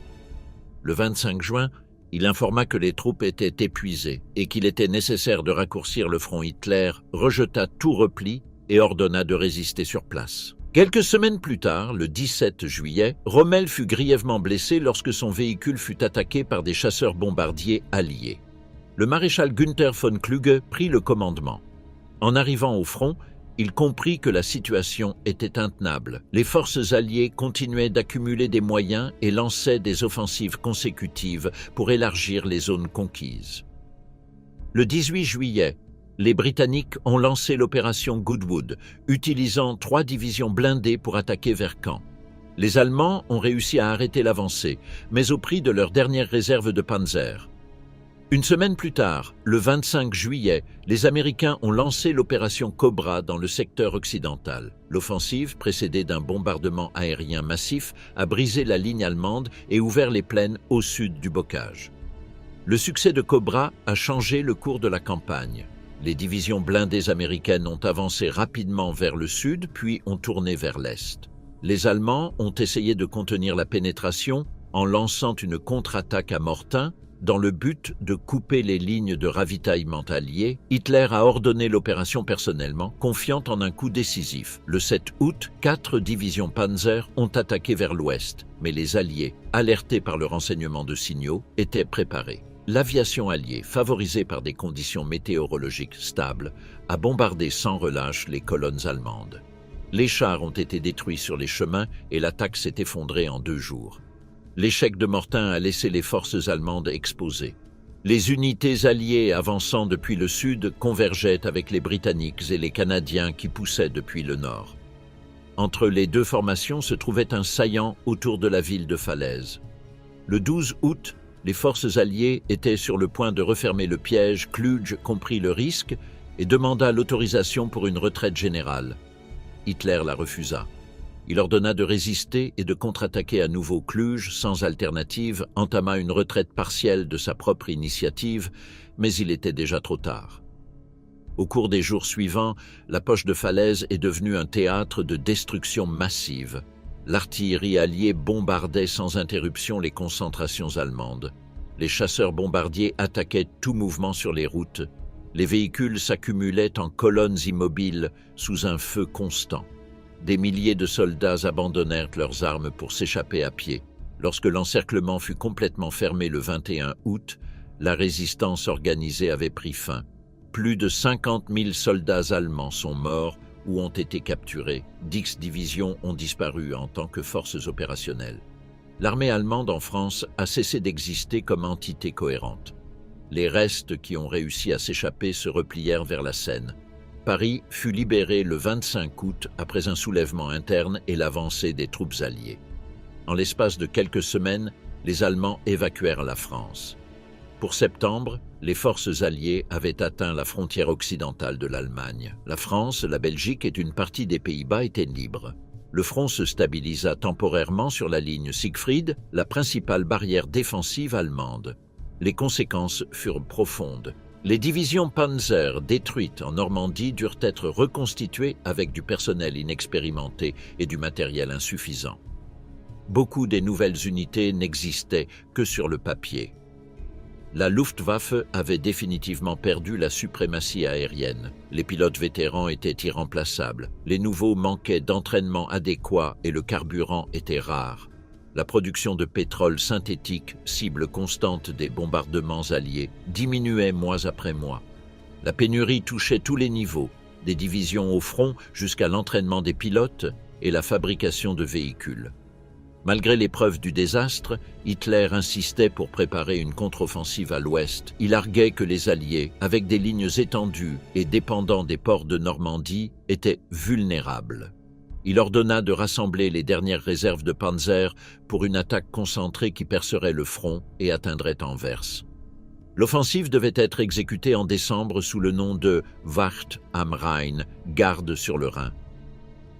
Speaker 1: Le 25 juin, il informa que les troupes étaient épuisées et qu'il était nécessaire de raccourcir le front. Hitler rejeta tout repli et ordonna de résister sur place. Quelques semaines plus tard, le 17 juillet, Rommel fut grièvement blessé lorsque son véhicule fut attaqué par des chasseurs bombardiers alliés. Le maréchal Günther von Kluge prit le commandement. En arrivant au front, il comprit que la situation était intenable. Les forces alliées continuaient d'accumuler des moyens et lançaient des offensives consécutives pour élargir les zones conquises. Le 18 juillet, les Britanniques ont lancé l'opération Goodwood, utilisant 3 divisions blindées pour attaquer vers Caen. Les Allemands ont réussi à arrêter l'avancée, mais au prix de leur dernière réserve de panzer. Une semaine plus tard, le 25 juillet, les Américains ont lancé l'opération Cobra dans le secteur occidental. L'offensive, précédée d'un bombardement aérien massif, a brisé la ligne allemande et ouvert les plaines au sud du bocage. Le succès de Cobra a changé le cours de la campagne. Les divisions blindées américaines ont avancé rapidement vers le sud, puis ont tourné vers l'est. Les Allemands ont essayé de contenir la pénétration en lançant une contre-attaque à Mortain. Dans le but de couper les lignes de ravitaillement alliées, Hitler a ordonné l'opération personnellement, confiant en un coup décisif. Le 7 août, 4 divisions Panzer ont attaqué vers l'ouest, mais les Alliés, alertés par le renseignement de signaux, étaient préparés. L'aviation alliée, favorisée par des conditions météorologiques stables, a bombardé sans relâche les colonnes allemandes. Les chars ont été détruits sur les chemins et l'attaque s'est effondrée en 2 jours. L'échec de Mortain a laissé les forces allemandes exposées. Les unités alliées avançant depuis le sud convergeaient avec les Britanniques et les Canadiens qui poussaient depuis le nord. Entre les 2 formations se trouvait un saillant autour de la ville de Falaise. Le 12 août, les forces alliées étaient sur le point de refermer le piège. Kluge comprit le risque et demanda l'autorisation pour une retraite générale. Hitler la refusa. Il ordonna de résister et de contre-attaquer à nouveau. Kluge, sans alternative, entama une retraite partielle de sa propre initiative, mais il était déjà trop tard. Au cours des jours suivants, la poche de Falaise est devenue un théâtre de destruction massive. L'artillerie alliée bombardait sans interruption les concentrations allemandes. Les chasseurs bombardiers attaquaient tout mouvement sur les routes. Les véhicules s'accumulaient en colonnes immobiles sous un feu constant. Des milliers de soldats abandonnèrent leurs armes pour s'échapper à pied. Lorsque l'encerclement fut complètement fermé le 21 août, la résistance organisée avait pris fin. Plus de 50 000 soldats allemands sont morts ou ont été capturés. 10 divisions ont disparu en tant que forces opérationnelles. L'armée allemande en France a cessé d'exister comme entité cohérente. Les restes qui ont réussi à s'échapper se replièrent vers la Seine. Paris fut libéré le 25 août après un soulèvement interne et l'avancée des troupes alliées. En l'espace de quelques semaines, les Allemands évacuèrent la France. Pour septembre, les forces alliées avaient atteint la frontière occidentale de l'Allemagne. La France, la Belgique et une partie des Pays-Bas étaient libres. Le front se stabilisa temporairement sur la ligne Siegfried, la principale barrière défensive allemande. Les conséquences furent profondes. Les divisions Panzer détruites en Normandie durent être reconstituées avec du personnel inexpérimenté et du matériel insuffisant. Beaucoup des nouvelles unités n'existaient que sur le papier. La Luftwaffe avait définitivement perdu la suprématie aérienne. Les pilotes vétérans étaient irremplaçables. Les nouveaux manquaient d'entraînement adéquat et le carburant était rare. La production de pétrole synthétique, cible constante des bombardements alliés, diminuait mois après mois. La pénurie touchait tous les niveaux, des divisions au front jusqu'à l'entraînement des pilotes et la fabrication de véhicules. Malgré l'épreuve du désastre, Hitler insistait pour préparer une contre-offensive à l'ouest. Il arguait que les Alliés, avec des lignes étendues et dépendant des ports de Normandie, étaient vulnérables. Il ordonna de rassembler les dernières réserves de Panzer pour une attaque concentrée qui percerait le front et atteindrait Anvers. L'offensive devait être exécutée en décembre sous le nom de Wacht am Rhein, garde sur le Rhin.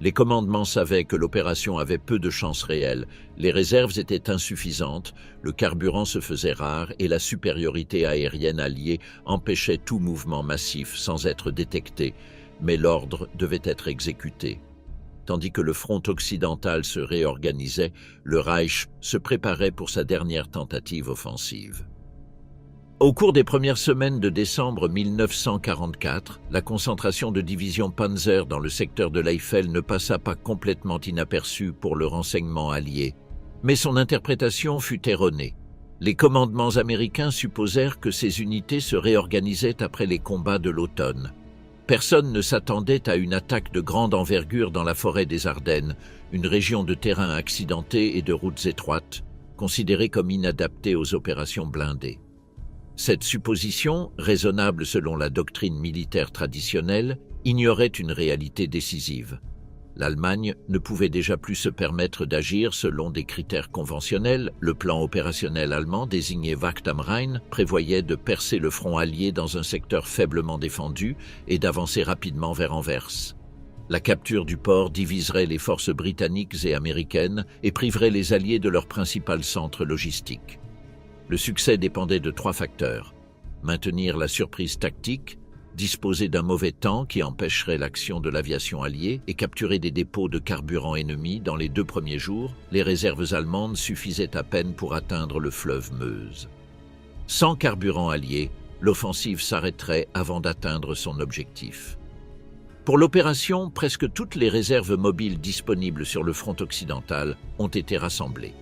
Speaker 1: Les commandements savaient que l'opération avait peu de chances réelles, les réserves étaient insuffisantes, le carburant se faisait rare et la supériorité aérienne alliée empêchait tout mouvement massif sans être détecté, mais l'ordre devait être exécuté. Tandis que le front occidental se réorganisait, le Reich se préparait pour sa dernière tentative offensive. Au cours des premières semaines de décembre 1944, la concentration de divisions Panzer dans le secteur de l'Eifel ne passa pas complètement inaperçue pour le renseignement allié, mais son interprétation fut erronée. Les commandements américains supposèrent que ces unités se réorganisaient après les combats de l'automne. Personne ne s'attendait à une attaque de grande envergure dans la forêt des Ardennes, une région de terrain accidenté et de routes étroites, considérée comme inadaptée aux opérations blindées. Cette supposition, raisonnable selon la doctrine militaire traditionnelle, ignorait une réalité décisive. L'Allemagne ne pouvait déjà plus se permettre d'agir selon des critères conventionnels. Le plan opérationnel allemand, désigné Wacht am Rhein, prévoyait de percer le front allié dans un secteur faiblement défendu et d'avancer rapidement vers Anvers. La capture du port diviserait les forces britanniques et américaines et priverait les Alliés de leur principal centre logistique. Le succès dépendait de 3 facteurs. Maintenir la surprise tactique, disposer d'un mauvais temps qui empêcherait l'action de l'aviation alliée et capturer des dépôts de carburant ennemis dans les 2 premiers jours, les réserves allemandes suffisaient à peine pour atteindre le fleuve Meuse. Sans carburant allié, l'offensive s'arrêterait avant d'atteindre son objectif. Pour l'opération, presque toutes les réserves mobiles disponibles sur le front occidental ont été rassemblées.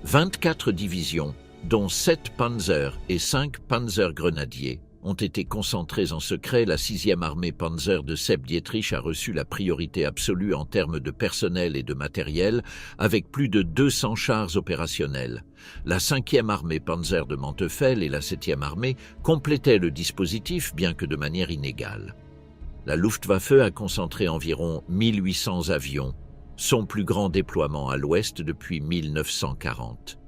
Speaker 1: 24 divisions, dont 7 Panzer et 5 Panzergrenadiers, ont été concentrés en secret. La 6e armée Panzer de Sepp Dietrich a reçu la priorité absolue en termes de personnel et de matériel, avec plus de 200 chars opérationnels. La 5e armée Panzer de Manteuffel et la 7e armée complétaient le dispositif, bien que de manière inégale. La Luftwaffe a concentré environ 1800 avions, son plus grand déploiement à l'ouest depuis 1940.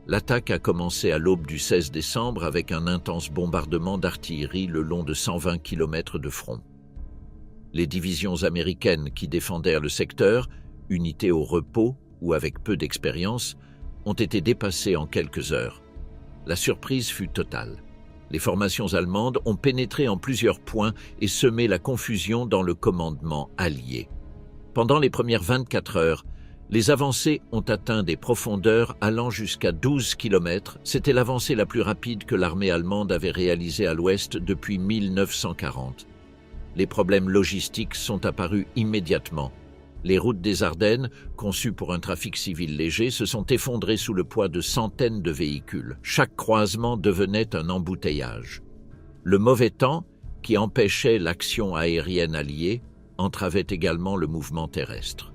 Speaker 1: L'attaque a commencé à l'aube du 16 décembre avec un intense bombardement d'artillerie le long de 120 km de front. Les divisions américaines qui défendèrent le secteur, unités au repos ou avec peu d'expérience, ont été dépassées en quelques heures. La surprise fut totale. Les formations allemandes ont pénétré en plusieurs points et semé la confusion dans le commandement allié. Pendant les premières 24 heures, les avancées ont atteint des profondeurs allant jusqu'à 12 km. C'était l'avancée la plus rapide que l'armée allemande avait réalisée à l'ouest depuis 1940. Les problèmes logistiques sont apparus immédiatement. Les routes des Ardennes, conçues pour un trafic civil léger, se sont effondrées sous le poids de centaines de véhicules. Chaque croisement devenait un embouteillage. Le mauvais temps, qui empêchait l'action aérienne alliée, entravait également le mouvement terrestre.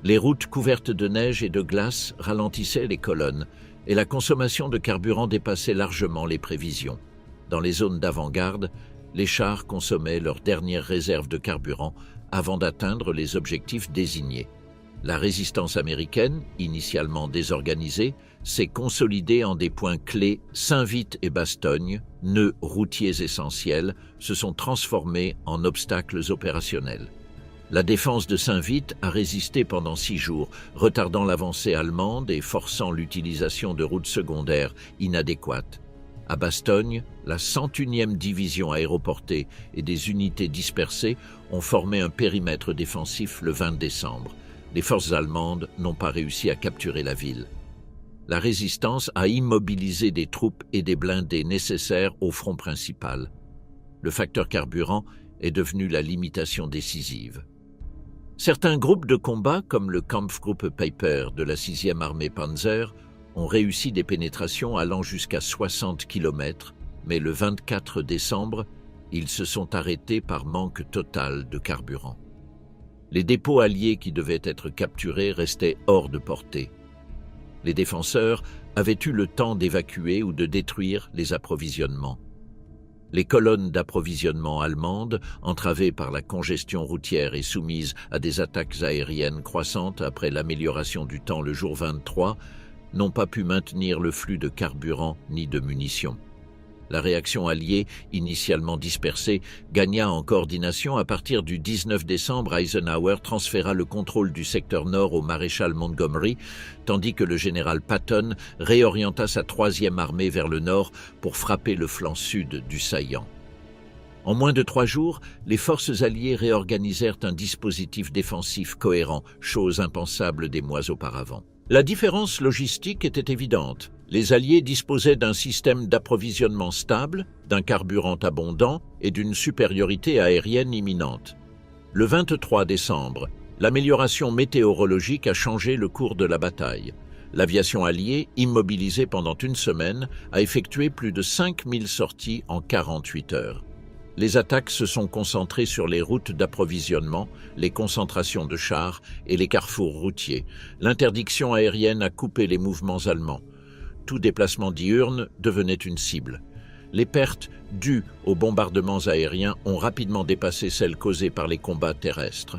Speaker 1: Les routes couvertes de neige et de glace ralentissaient les colonnes et la consommation de carburant dépassait largement les prévisions. Dans les zones d'avant-garde, les chars consommaient leurs dernières réserves de carburant avant d'atteindre les objectifs désignés. La résistance américaine, initialement désorganisée, s'est consolidée en des points clés. Saint-Vith et Bastogne, nœuds routiers essentiels, se sont transformés en obstacles opérationnels. La défense de Saint-Vith a résisté pendant 6 jours, retardant l'avancée allemande et forçant l'utilisation de routes secondaires inadéquates. À Bastogne, la 101e division aéroportée et des unités dispersées ont formé un périmètre défensif le 20 décembre. Les forces allemandes n'ont pas réussi à capturer la ville. La résistance a immobilisé des troupes et des blindés nécessaires au front principal. Le facteur carburant est devenu la limitation décisive. Certains groupes de combat, comme le Kampfgruppe Peiper de la 6e armée Panzer, ont réussi des pénétrations allant jusqu'à 60 km, mais le 24 décembre, ils se sont arrêtés par manque total de carburant. Les dépôts alliés qui devaient être capturés restaient hors de portée. Les défenseurs avaient eu le temps d'évacuer ou de détruire les approvisionnements. Les colonnes d'approvisionnement allemandes, entravées par la congestion routière et soumises à des attaques aériennes croissantes après l'amélioration du temps le jour 23, n'ont pas pu maintenir le flux de carburant ni de munitions. La réaction alliée, initialement dispersée, gagna en coordination. À partir du 19 décembre, Eisenhower transféra le contrôle du secteur nord au maréchal Montgomery, tandis que le général Patton réorienta sa 3e armée vers le nord pour frapper le flanc sud du saillant. En moins de 3 jours, les forces alliées réorganisèrent un dispositif défensif cohérent, chose impensable des mois auparavant. La différence logistique était évidente. Les Alliés disposaient d'un système d'approvisionnement stable, d'un carburant abondant et d'une supériorité aérienne imminente. Le 23 décembre, l'amélioration météorologique a changé le cours de la bataille. L'aviation alliée, immobilisée pendant une semaine, a effectué plus de 5000 sorties en 48 heures. Les attaques se sont concentrées sur les routes d'approvisionnement, les concentrations de chars et les carrefours routiers. L'interdiction aérienne a coupé les mouvements allemands. Tout déplacement diurne devenait une cible. Les pertes dues aux bombardements aériens ont rapidement dépassé celles causées par les combats terrestres.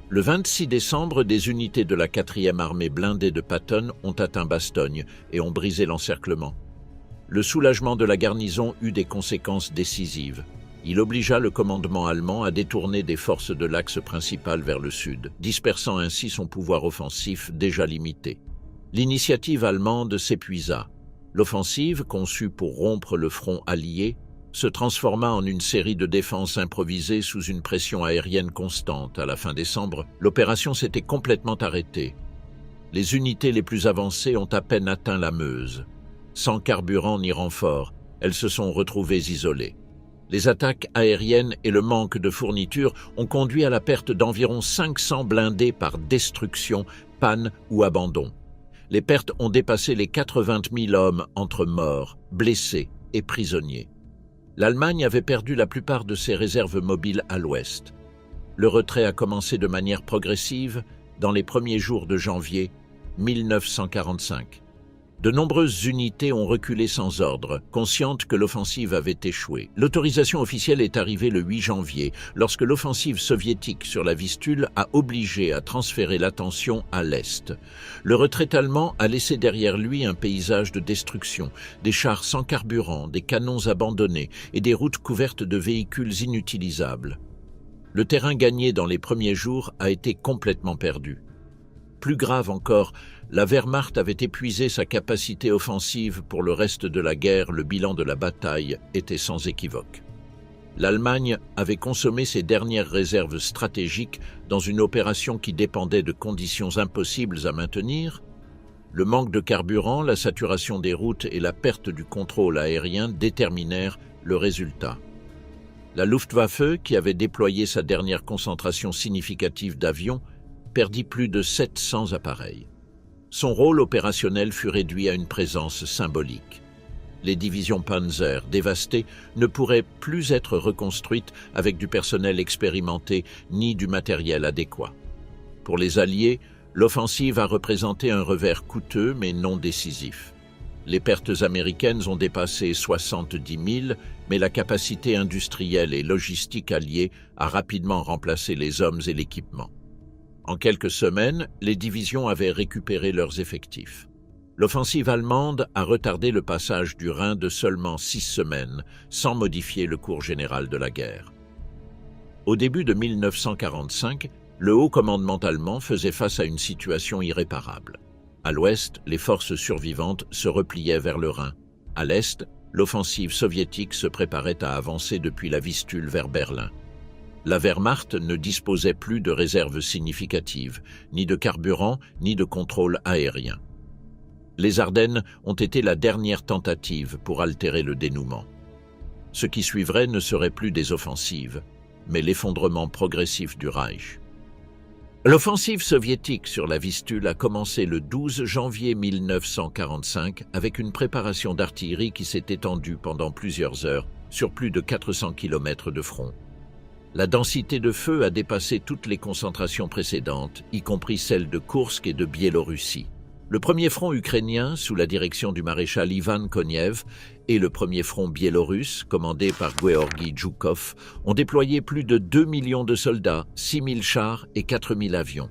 Speaker 1: Le 26 décembre, des unités de la 4e armée blindée de Patton ont atteint Bastogne et ont brisé l'encerclement. Le soulagement de la garnison eut des conséquences décisives. Il obligea le commandement allemand à détourner des forces de l'axe principal vers le sud, dispersant ainsi son pouvoir offensif déjà limité. L'initiative allemande s'épuisa. L'offensive, conçue pour rompre le front allié, se transforma en une série de défenses improvisées sous une pression aérienne constante. À la fin décembre, l'opération s'était complètement arrêtée. Les unités les plus avancées ont à peine atteint la Meuse. Sans carburant ni renfort, elles se sont retrouvées isolées. Les attaques aériennes et le manque de fournitures ont conduit à la perte d'environ 500 blindés par destruction, panne ou abandon. Les pertes ont dépassé les 80 000 hommes entre morts, blessés et prisonniers. L'Allemagne avait perdu la plupart de ses réserves mobiles à l'ouest. Le retrait a commencé de manière progressive dans les premiers jours de janvier 1945. De nombreuses unités ont reculé sans ordre, conscientes que l'offensive avait échoué. L'autorisation officielle est arrivée le 8 janvier, lorsque l'offensive soviétique sur la Vistule a obligé à transférer l'attention à l'Est. Le retrait allemand a laissé derrière lui un paysage de destruction, des chars sans carburant, des canons abandonnés et des routes couvertes de véhicules inutilisables. Le terrain gagné dans les premiers jours a été complètement perdu. Plus grave encore, la Wehrmacht avait épuisé sa capacité offensive pour le reste de la guerre. Le bilan de la bataille était sans équivoque. L'Allemagne avait consommé ses dernières réserves stratégiques dans une opération qui dépendait de conditions impossibles à maintenir. Le manque de carburant, la saturation des routes et la perte du contrôle aérien déterminèrent le résultat. La Luftwaffe, qui avait déployé sa dernière concentration significative d'avions, perdit plus de 700 appareils. Son rôle opérationnel fut réduit à une présence symbolique. Les divisions Panzer, dévastées, ne pourraient plus être reconstruites avec du personnel expérimenté ni du matériel adéquat. Pour les Alliés, l'offensive a représenté un revers coûteux mais non décisif. Les pertes américaines ont dépassé 70 000, mais la capacité industrielle et logistique alliée a rapidement remplacé les hommes et l'équipement. En quelques semaines, les divisions avaient récupéré leurs effectifs. L'offensive allemande a retardé le passage du Rhin de seulement 6 semaines, sans modifier le cours général de la guerre. Au début de 1945, le haut commandement allemand faisait face à une situation irréparable. À l'ouest, les forces survivantes se repliaient vers le Rhin. À l'est, l'offensive soviétique se préparait à avancer depuis la Vistule vers Berlin. La Wehrmacht ne disposait plus de réserves significatives, ni de carburant, ni de contrôle aérien. Les Ardennes ont été la dernière tentative pour altérer le dénouement. Ce qui suivrait ne serait plus des offensives, mais l'effondrement progressif du Reich. L'offensive soviétique sur la Vistule a commencé le 12 janvier 1945 avec une préparation d'artillerie qui s'est étendue pendant plusieurs heures sur plus de 400 km de front. La densité de feu a dépassé toutes les concentrations précédentes, y compris celles de Koursk et de Biélorussie. Le premier front ukrainien, sous la direction du maréchal Ivan Koniev, et le premier front biélorusse, commandé par Gueorgui Djoukov, ont déployé plus de 2 millions de soldats, 6 000 chars et 4 000 avions.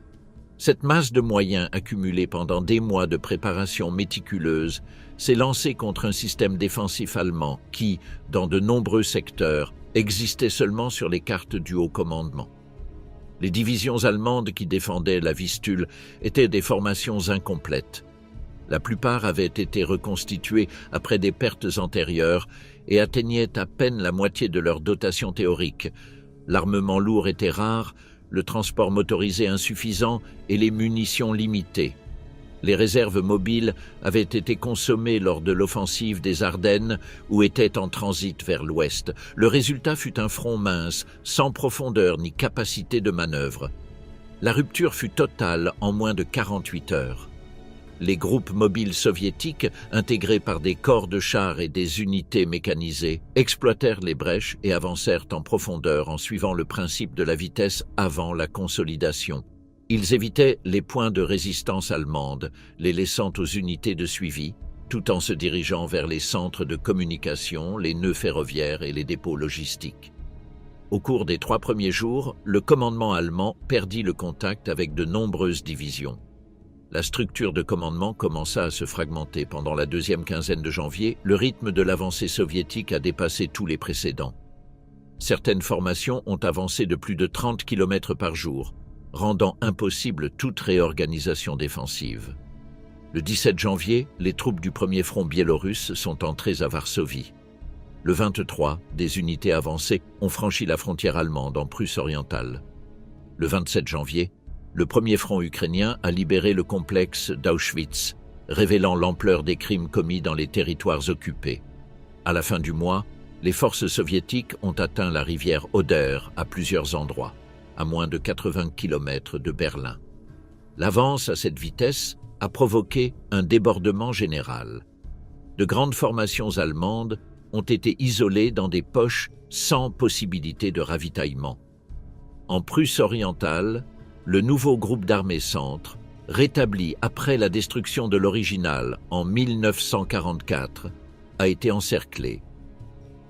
Speaker 1: Cette masse de moyens accumulés pendant des mois de préparation méticuleuse s'est lancée contre un système défensif allemand qui, dans de nombreux secteurs, existait seulement sur les cartes du haut commandement. Les divisions allemandes qui défendaient la Vistule étaient des formations incomplètes. La plupart avaient été reconstituées après des pertes antérieures et atteignaient à peine la moitié de leur dotation théorique. L'armement lourd était rare, le transport motorisé insuffisant et les munitions limitées. Les réserves mobiles avaient été consommées lors de l'offensive des Ardennes ou étaient en transit vers l'ouest. Le résultat fut un front mince, sans profondeur ni capacité de manœuvre. La rupture fut totale en moins de 48 heures. Les groupes mobiles soviétiques, intégrés par des corps de chars et des unités mécanisées, exploitèrent les brèches et avancèrent en profondeur en suivant le principe de la vitesse avant la consolidation. Ils évitaient les points de résistance allemandes, les laissant aux unités de suivi, tout en se dirigeant vers les centres de communication, les nœuds ferroviaires et les dépôts logistiques. Au cours des 3 premiers jours, le commandement allemand perdit le contact avec de nombreuses divisions. La structure de commandement commença à se fragmenter. Pendant la deuxième quinzaine de janvier, le rythme de l'avancée soviétique a dépassé tous les précédents. Certaines formations ont avancé de plus de 30 km par jour, rendant impossible toute réorganisation défensive. Le 17 janvier, les troupes du premier front biélorusse sont entrées à Varsovie. Le 23, des unités avancées ont franchi la frontière allemande en Prusse orientale. Le 27 janvier, le premier front ukrainien a libéré le complexe d'Auschwitz, révélant l'ampleur des crimes commis dans les territoires occupés. À la fin du mois, les forces soviétiques ont atteint la rivière Oder à plusieurs endroits, à moins de 80 km de Berlin. L'avance à cette vitesse a provoqué un débordement général. De grandes formations allemandes ont été isolées dans des poches sans possibilité de ravitaillement. En Prusse orientale, le nouveau groupe d'armées centre, rétabli après la destruction de l'original en 1944, a été encerclé.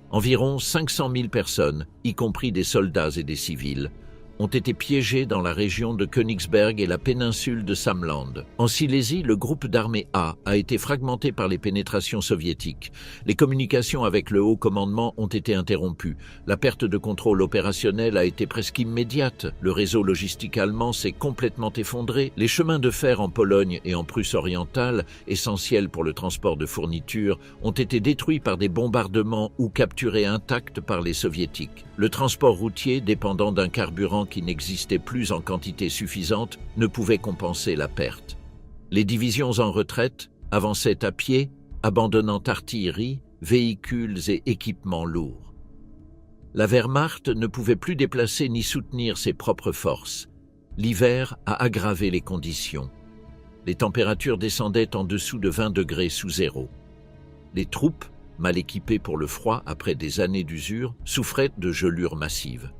Speaker 1: Environ 500 000 personnes, y compris des soldats et des civils, ont été piégés dans la région de Königsberg et la péninsule de Samland. En Silésie, le groupe d'armée A a été fragmenté par les pénétrations soviétiques. Les communications avec le haut commandement ont été interrompues. La perte de contrôle opérationnel a été presque immédiate. Le réseau logistique allemand s'est complètement effondré. Les chemins de fer en Pologne et en Prusse orientale, essentiels pour le transport de fournitures, ont été détruits par des bombardements ou capturés intacts par les soviétiques. Le transport routier, dépendant d'un carburant qui n'existait plus en quantité suffisante, ne pouvait compenser la perte. Les divisions en retraite avançaient à pied, abandonnant artillerie, véhicules et équipements lourds. La Wehrmacht ne pouvait plus déplacer ni soutenir ses propres forces. L'hiver a aggravé les conditions. Les températures descendaient en dessous de 20 degrés sous zéro. Les troupes, mal équipées pour le froid après des années d'usure, souffraient de gelures massives.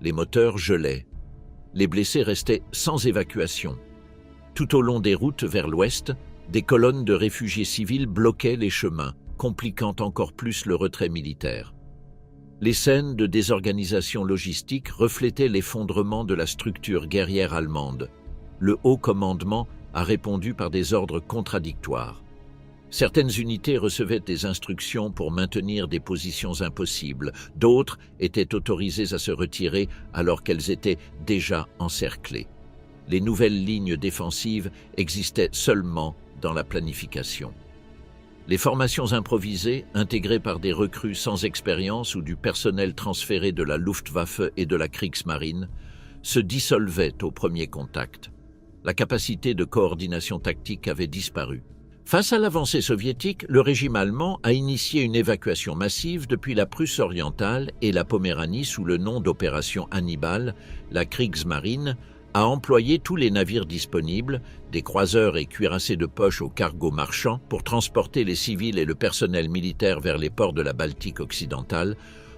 Speaker 1: Les moteurs gelaient. Les blessés restaient sans évacuation. Tout au long des routes vers l'ouest, des colonnes de réfugiés civils bloquaient les chemins, compliquant encore plus le retrait militaire. Les scènes de désorganisation logistique reflétaient l'effondrement de la structure guerrière allemande. Le haut commandement a répondu par des ordres contradictoires. Certaines unités recevaient des instructions pour maintenir des positions impossibles, d'autres étaient autorisées à se retirer alors qu'elles étaient déjà encerclées. Les nouvelles lignes défensives existaient seulement dans la planification. Les formations improvisées, intégrées par des recrues sans expérience ou du personnel transféré de la Luftwaffe et de la Kriegsmarine, se dissolvaient au premier contact. La capacité de coordination tactique avait disparu. Face à l'avancée soviétique, le régime allemand a initié une évacuation massive depuis la Prusse orientale et la Poméranie sous le nom d'opération Hannibal. La Kriegsmarine a employé tous les navires disponibles, des croiseurs et cuirassés de poche aux cargos marchands, pour transporter les civils et le personnel militaire vers les ports de la Baltique occidentale.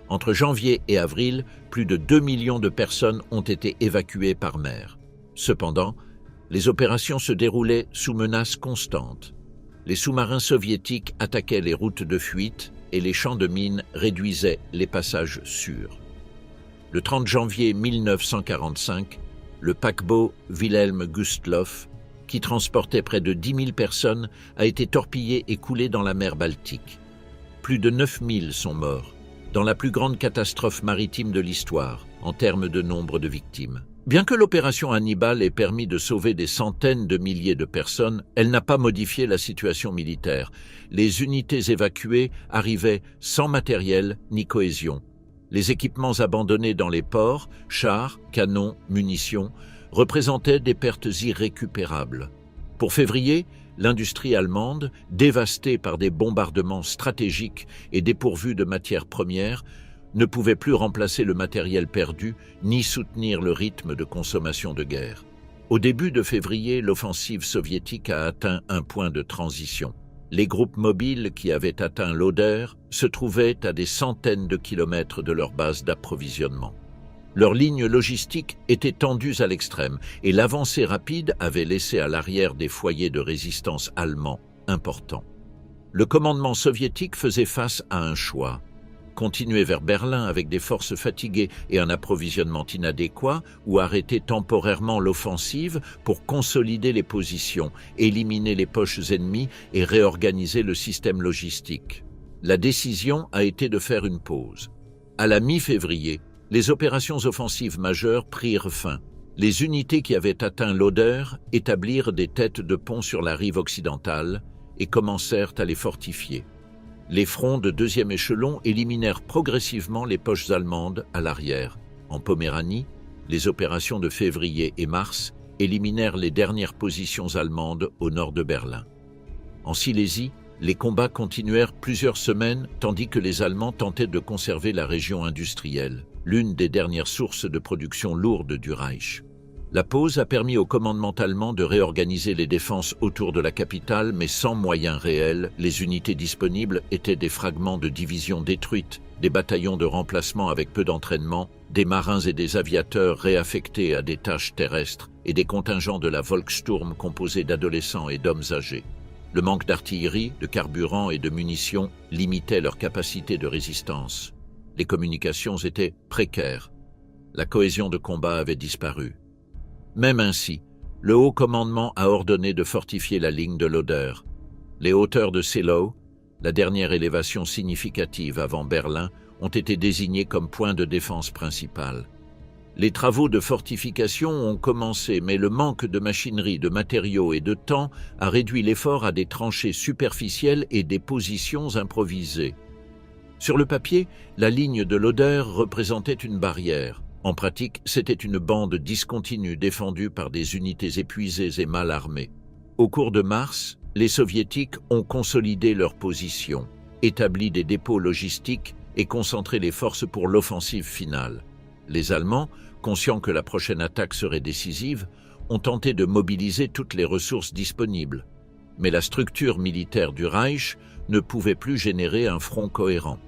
Speaker 1: Entre janvier et avril, plus de 2 millions de personnes ont été évacuées par mer. Cependant, Les opérations se déroulaient sous menace constante. Les sous-marins soviétiques attaquaient les routes de fuite et les champs de mines réduisaient les passages sûrs. Le 30 janvier 1945, le paquebot Wilhelm Gustloff, qui transportait près de 10 000 personnes, a été torpillé et coulé dans la mer Baltique. Plus de 9 000 sont morts, dans la plus grande catastrophe maritime de l'histoire, en termes de nombre de victimes. Bien que l'opération Hannibal ait permis de sauver des centaines de milliers de personnes, elle n'a pas modifié la situation militaire. Les unités évacuées arrivaient sans matériel ni cohésion. Les équipements abandonnés dans les ports, chars, canons, munitions, représentaient des pertes irrécupérables. Pour février, l'industrie allemande, dévastée par des bombardements stratégiques et dépourvue de matières premières, ne pouvait plus remplacer le matériel perdu ni soutenir le rythme de consommation de guerre. Au début de février, l'offensive soviétique a atteint un point de transition. Les groupes mobiles qui avaient atteint l'Oder se trouvaient à des centaines de kilomètres de leur base d'approvisionnement. Leurs lignes logistiques étaient tendues à l'extrême et l'avancée rapide avait laissé à l'arrière des foyers de résistance allemands importants. Le commandement soviétique faisait face à un choix: continuer vers Berlin avec des forces fatiguées et un approvisionnement inadéquat, ou arrêter temporairement l'offensive pour consolider les positions, éliminer les poches ennemies et réorganiser le système logistique. La décision a été de faire une pause. À la mi-février, les opérations offensives majeures prirent fin. Les unités qui avaient atteint l'Oder établirent des têtes de pont sur la rive occidentale et commencèrent à les fortifier. Les fronts de deuxième échelon éliminèrent progressivement les poches allemandes à l'arrière. En Poméranie, les opérations de février et mars éliminèrent les dernières positions allemandes au nord de Berlin. En Silésie, les combats continuèrent plusieurs semaines tandis que les Allemands tentaient de conserver la région industrielle, l'une des dernières sources de production lourde du Reich. La pause a permis au commandement allemand de réorganiser les défenses autour de la capitale, mais sans moyens réels. Les unités disponibles étaient des fragments de divisions détruites, des bataillons de remplacement avec peu d'entraînement, des marins et des aviateurs réaffectés à des tâches terrestres et des contingents de la Volkssturm composés d'adolescents et d'hommes âgés. Le manque d'artillerie, de carburant et de munitions limitait leur capacité de résistance. Les communications étaient précaires. La cohésion de combat avait disparu. Même ainsi, le haut commandement a ordonné de fortifier la ligne de l'Oder. Les hauteurs de Seelow, la dernière élévation significative avant Berlin, ont été désignées comme point de défense principal. Les travaux de fortification ont commencé, mais le manque de machinerie, de matériaux et de temps a réduit l'effort à des tranchées superficielles et des positions improvisées. Sur le papier, la ligne de l'Oder représentait une barrière. En pratique, c'était une bande discontinue défendue par des unités épuisées et mal armées. Au cours de mars, les Soviétiques ont consolidé leur position, établi des dépôts logistiques et concentré les forces pour l'offensive finale. Les Allemands, conscients que la prochaine attaque serait décisive, ont tenté de mobiliser toutes les ressources disponibles. Mais la structure militaire du Reich ne pouvait plus générer un front cohérent.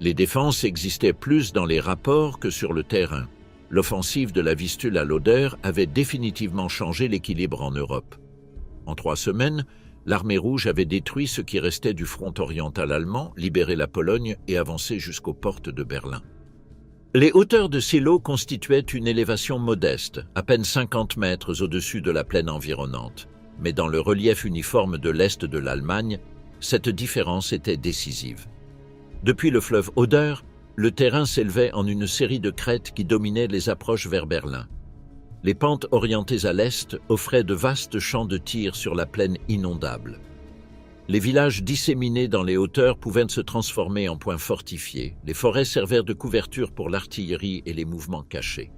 Speaker 1: Les défenses existaient plus dans les rapports que sur le terrain. L'offensive de la Vistule à l'Oder avait définitivement changé l'équilibre en Europe. En 3 semaines, l'armée rouge avait détruit ce qui restait du front oriental allemand, libéré la Pologne et avancé jusqu'aux portes de Berlin. Les hauteurs de Seelow constituaient une élévation modeste, à peine 50 mètres au-dessus de la plaine environnante. Mais dans le relief uniforme de l'Est de l'Allemagne, cette différence était décisive. Depuis le fleuve Oder, le terrain s'élevait en une série de crêtes qui dominaient les approches vers Berlin. Les pentes orientées à l'est offraient de vastes champs de tir sur la plaine inondable. Les villages disséminés dans les hauteurs pouvaient se transformer en points fortifiés. Les forêts servirent de couverture pour l'artillerie et les mouvements cachés.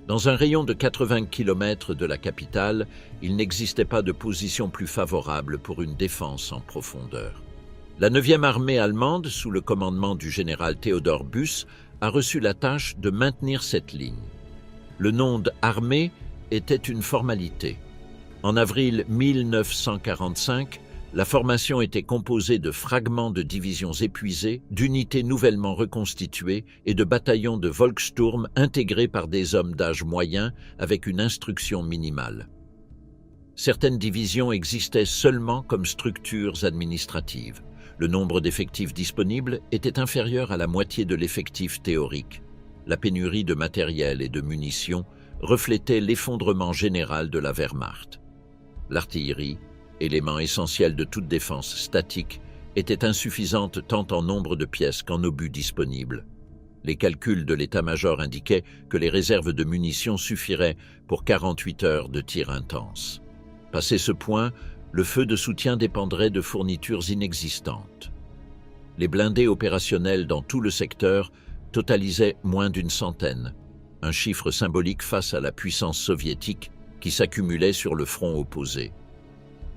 Speaker 1: Dans un rayon de 80 km de la capitale, il n'existait pas de position plus favorable pour une défense en profondeur. La 9e armée allemande, sous le commandement du général Theodor Buss, a reçu la tâche de maintenir cette ligne. Le nom d'armée était une formalité. En avril 1945, la formation était composée de fragments de divisions épuisées, d'unités nouvellement reconstituées et de bataillons de Volkssturm intégrés par des hommes d'âge moyen avec une instruction minimale. Certaines divisions existaient seulement comme structures administratives. Le nombre d'effectifs disponibles était inférieur à la moitié de l'effectif théorique. La pénurie de matériel et de munitions reflétait l'effondrement général de la Wehrmacht. L'artillerie, élément essentiel de toute défense statique, était insuffisante tant en nombre de pièces qu'en obus disponibles. Les calculs de l'état-major indiquaient que les réserves de munitions suffiraient pour 48 heures de tir intense. Passé ce point, le feu de soutien dépendrait de fournitures inexistantes. Les blindés opérationnels dans tout le secteur totalisaient moins d'une centaine, un chiffre symbolique face à la puissance soviétique qui s'accumulait sur le front opposé.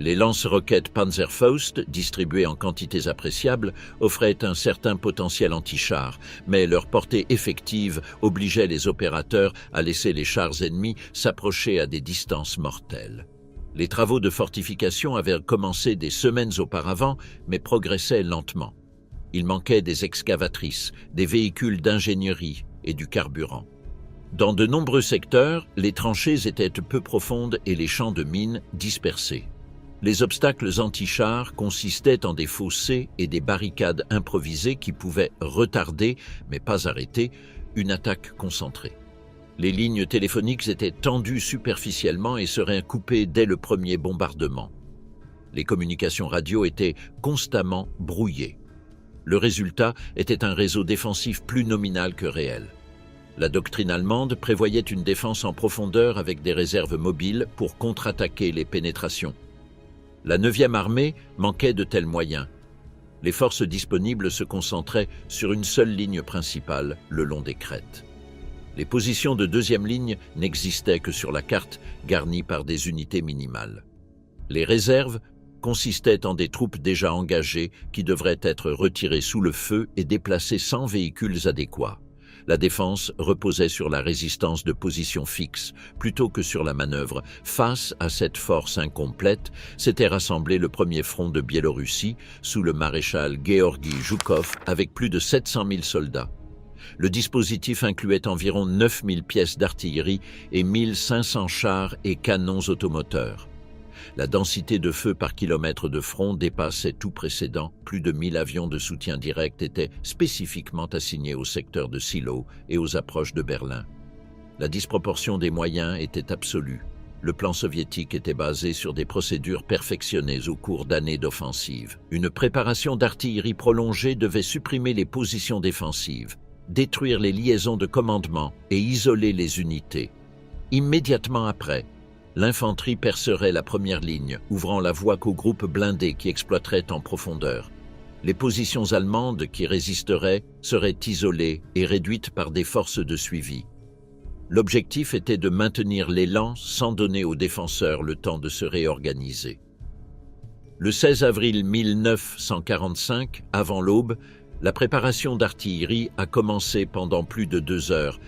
Speaker 1: Les lance-roquettes Panzerfaust, distribuées en quantités appréciables, offraient un certain potentiel anti-char, mais leur portée effective obligeait les opérateurs à laisser les chars ennemis s'approcher à des distances mortelles. Les travaux de fortification avaient commencé des semaines auparavant, mais progressaient lentement. Il manquait des excavatrices, des véhicules d'ingénierie et du carburant. Dans de nombreux secteurs, les tranchées étaient peu profondes et les champs de mines dispersés. Les obstacles anti-chars consistaient en des fossés et des barricades improvisées qui pouvaient retarder, mais pas arrêter, une attaque concentrée. Les lignes téléphoniques étaient tendues superficiellement et seraient coupées dès le premier bombardement. Les communications radio étaient constamment brouillées. Le résultat était un réseau défensif plus nominal que réel. La doctrine allemande prévoyait une défense en profondeur avec des réserves mobiles pour contre-attaquer les pénétrations. La 9e armée manquait de tels moyens. Les forces disponibles se concentraient sur une seule ligne principale, le long des crêtes. Les positions de deuxième ligne n'existaient que sur la carte, garnies par des unités minimales. Les réserves consistaient en des troupes déjà engagées qui devraient être retirées sous le feu et déplacées sans véhicules adéquats. La défense reposait sur la résistance de position fixe plutôt que sur la manœuvre. Face à cette force incomplète, s'était rassemblé le premier front de Biélorussie sous le maréchal Georgi Zhukov avec plus de 700 000 soldats. Le dispositif incluait environ 9 000 pièces d'artillerie et 1 500 chars et canons automoteurs. La densité de feu par kilomètre de front dépassait tout précédent. Plus de 1000 avions de soutien direct étaient spécifiquement assignés au secteur de Silo et aux approches de Berlin. La disproportion des moyens était absolue. Le plan soviétique était basé sur des procédures perfectionnées au cours d'années d'offensive. Une préparation d'artillerie prolongée devait supprimer les positions défensives, détruire les liaisons de commandement et isoler les unités. Immédiatement après, l'infanterie percerait la première ligne, ouvrant la voie qu'aux groupes blindés qui exploiteraient en profondeur. Les positions allemandes qui résisteraient seraient isolées et réduites par des forces de suivi. L'objectif était de maintenir l'élan sans donner aux défenseurs le temps de se réorganiser. Le 16 avril 1945, avant l'aube, la préparation d'artillerie a commencé pendant plus de 2 heures.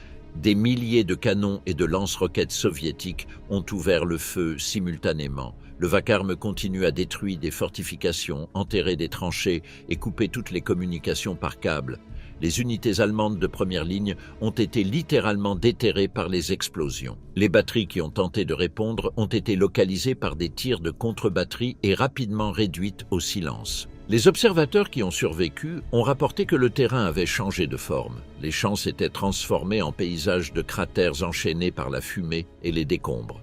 Speaker 1: Des milliers de canons et de lance-roquettes soviétiques ont ouvert le feu simultanément. Le vacarme continue à détruire des fortifications, enterrer des tranchées et couper toutes les communications par câble. Les unités allemandes de première ligne ont été littéralement déterrées par les explosions. Les batteries qui ont tenté de répondre ont été localisées par des tirs de contre-batterie et rapidement réduites au silence. Les observateurs qui ont survécu ont rapporté que le terrain avait changé de forme. Les champs s'étaient transformés en paysages de cratères enchaînés par la fumée et les décombres.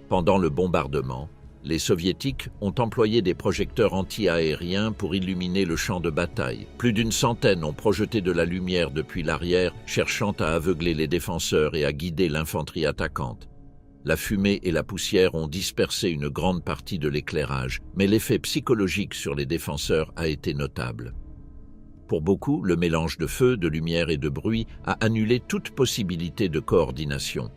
Speaker 1: Pendant le bombardement, les Soviétiques ont employé des projecteurs anti-aériens pour illuminer le champ de bataille. Plus d'une centaine ont projeté de la lumière depuis l'arrière, cherchant à aveugler les défenseurs et à guider l'infanterie attaquante. La fumée et la poussière ont dispersé une grande partie de l'éclairage, mais l'effet psychologique sur les défenseurs a été notable. Pour beaucoup, le mélange de feu, de lumière et de bruit a annulé toute possibilité de coordination.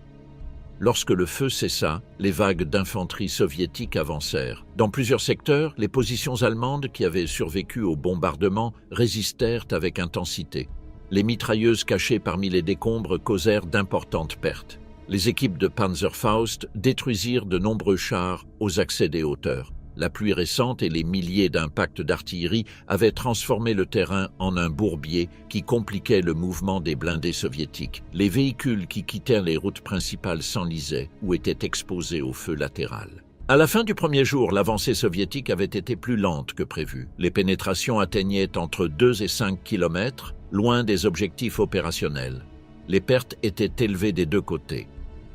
Speaker 1: Lorsque le feu cessa, les vagues d'infanterie soviétique avancèrent. Dans plusieurs secteurs, les positions allemandes qui avaient survécu au bombardement résistèrent avec intensité. Les mitrailleuses cachées parmi les décombres causèrent d'importantes pertes. Les équipes de Panzerfaust détruisirent de nombreux chars aux accès des hauteurs. La pluie récente et les milliers d'impacts d'artillerie avaient transformé le terrain en un bourbier qui compliquait le mouvement des blindés soviétiques. Les véhicules qui quittèrent les routes principales s'enlisaient ou étaient exposés au feu latéral. À la fin du premier jour, l'avancée soviétique avait été plus lente que prévu. Les pénétrations atteignaient entre 2 et 5 kilomètres, loin des objectifs opérationnels. Les pertes étaient élevées des deux côtés.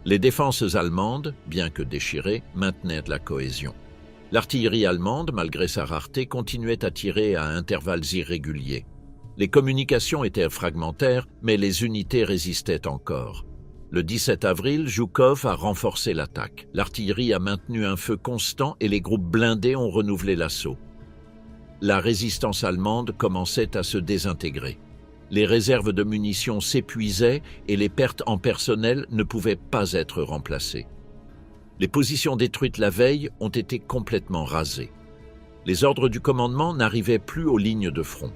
Speaker 1: Les défenses allemandes, bien que déchirées, maintenaient de la cohésion. L'artillerie allemande, malgré sa rareté, continuait à tirer à intervalles irréguliers. Les communications étaient fragmentaires, mais les unités résistaient encore. Le 17 avril, Zhukov a renforcé l'attaque. L'artillerie a maintenu un feu constant et les groupes blindés ont renouvelé l'assaut. La résistance allemande commençait à se désintégrer. Les réserves de munitions s'épuisaient et les pertes en personnel ne pouvaient pas être remplacées. Les positions détruites la veille ont été complètement rasées. Les ordres du commandement n'arrivaient plus aux lignes de front.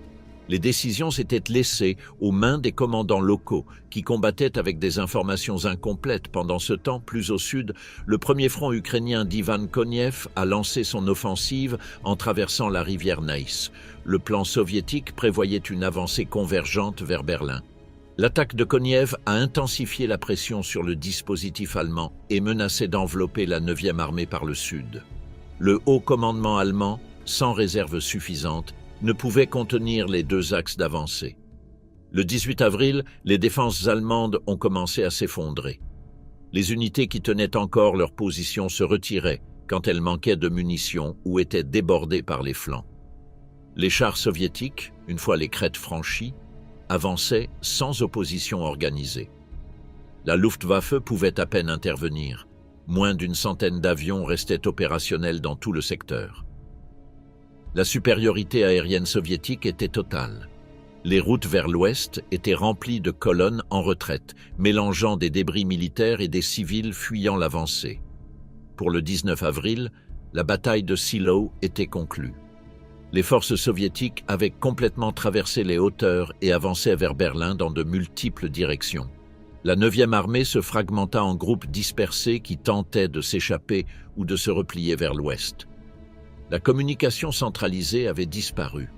Speaker 1: Les décisions s'étaient laissées aux mains des commandants locaux qui combattaient avec des informations incomplètes. Pendant ce temps, plus au sud, le premier front ukrainien d'Ivan Koniev a lancé son offensive en traversant la rivière Neisse. Le plan soviétique prévoyait une avancée convergente vers Berlin. L'attaque de Koniev a intensifié la pression sur le dispositif allemand et menaçait d'envelopper la 9e armée par le sud. Le haut commandement allemand, sans réserve suffisante, ne pouvait contenir les deux axes d'avancée. Le 18 avril, les défenses allemandes ont commencé à s'effondrer. Les unités qui tenaient encore leur position se retiraient quand elles manquaient de munitions ou étaient débordées par les flancs. Les chars soviétiques, une fois les crêtes franchies, avançaient sans opposition organisée. La Luftwaffe pouvait à peine intervenir. Moins d'une centaine d'avions restaient opérationnels dans tout le secteur. La supériorité aérienne soviétique était totale. Les routes vers l'ouest étaient remplies de colonnes en retraite, mélangeant des débris militaires et des civils fuyant l'avancée. Pour le 19 avril, la bataille de Silo était conclue. Les forces soviétiques avaient complètement traversé les hauteurs et avançaient vers Berlin dans de multiples directions. La 9e armée se fragmenta en groupes dispersés qui tentaient de s'échapper ou de se replier vers l'ouest. La communication centralisée avait disparu.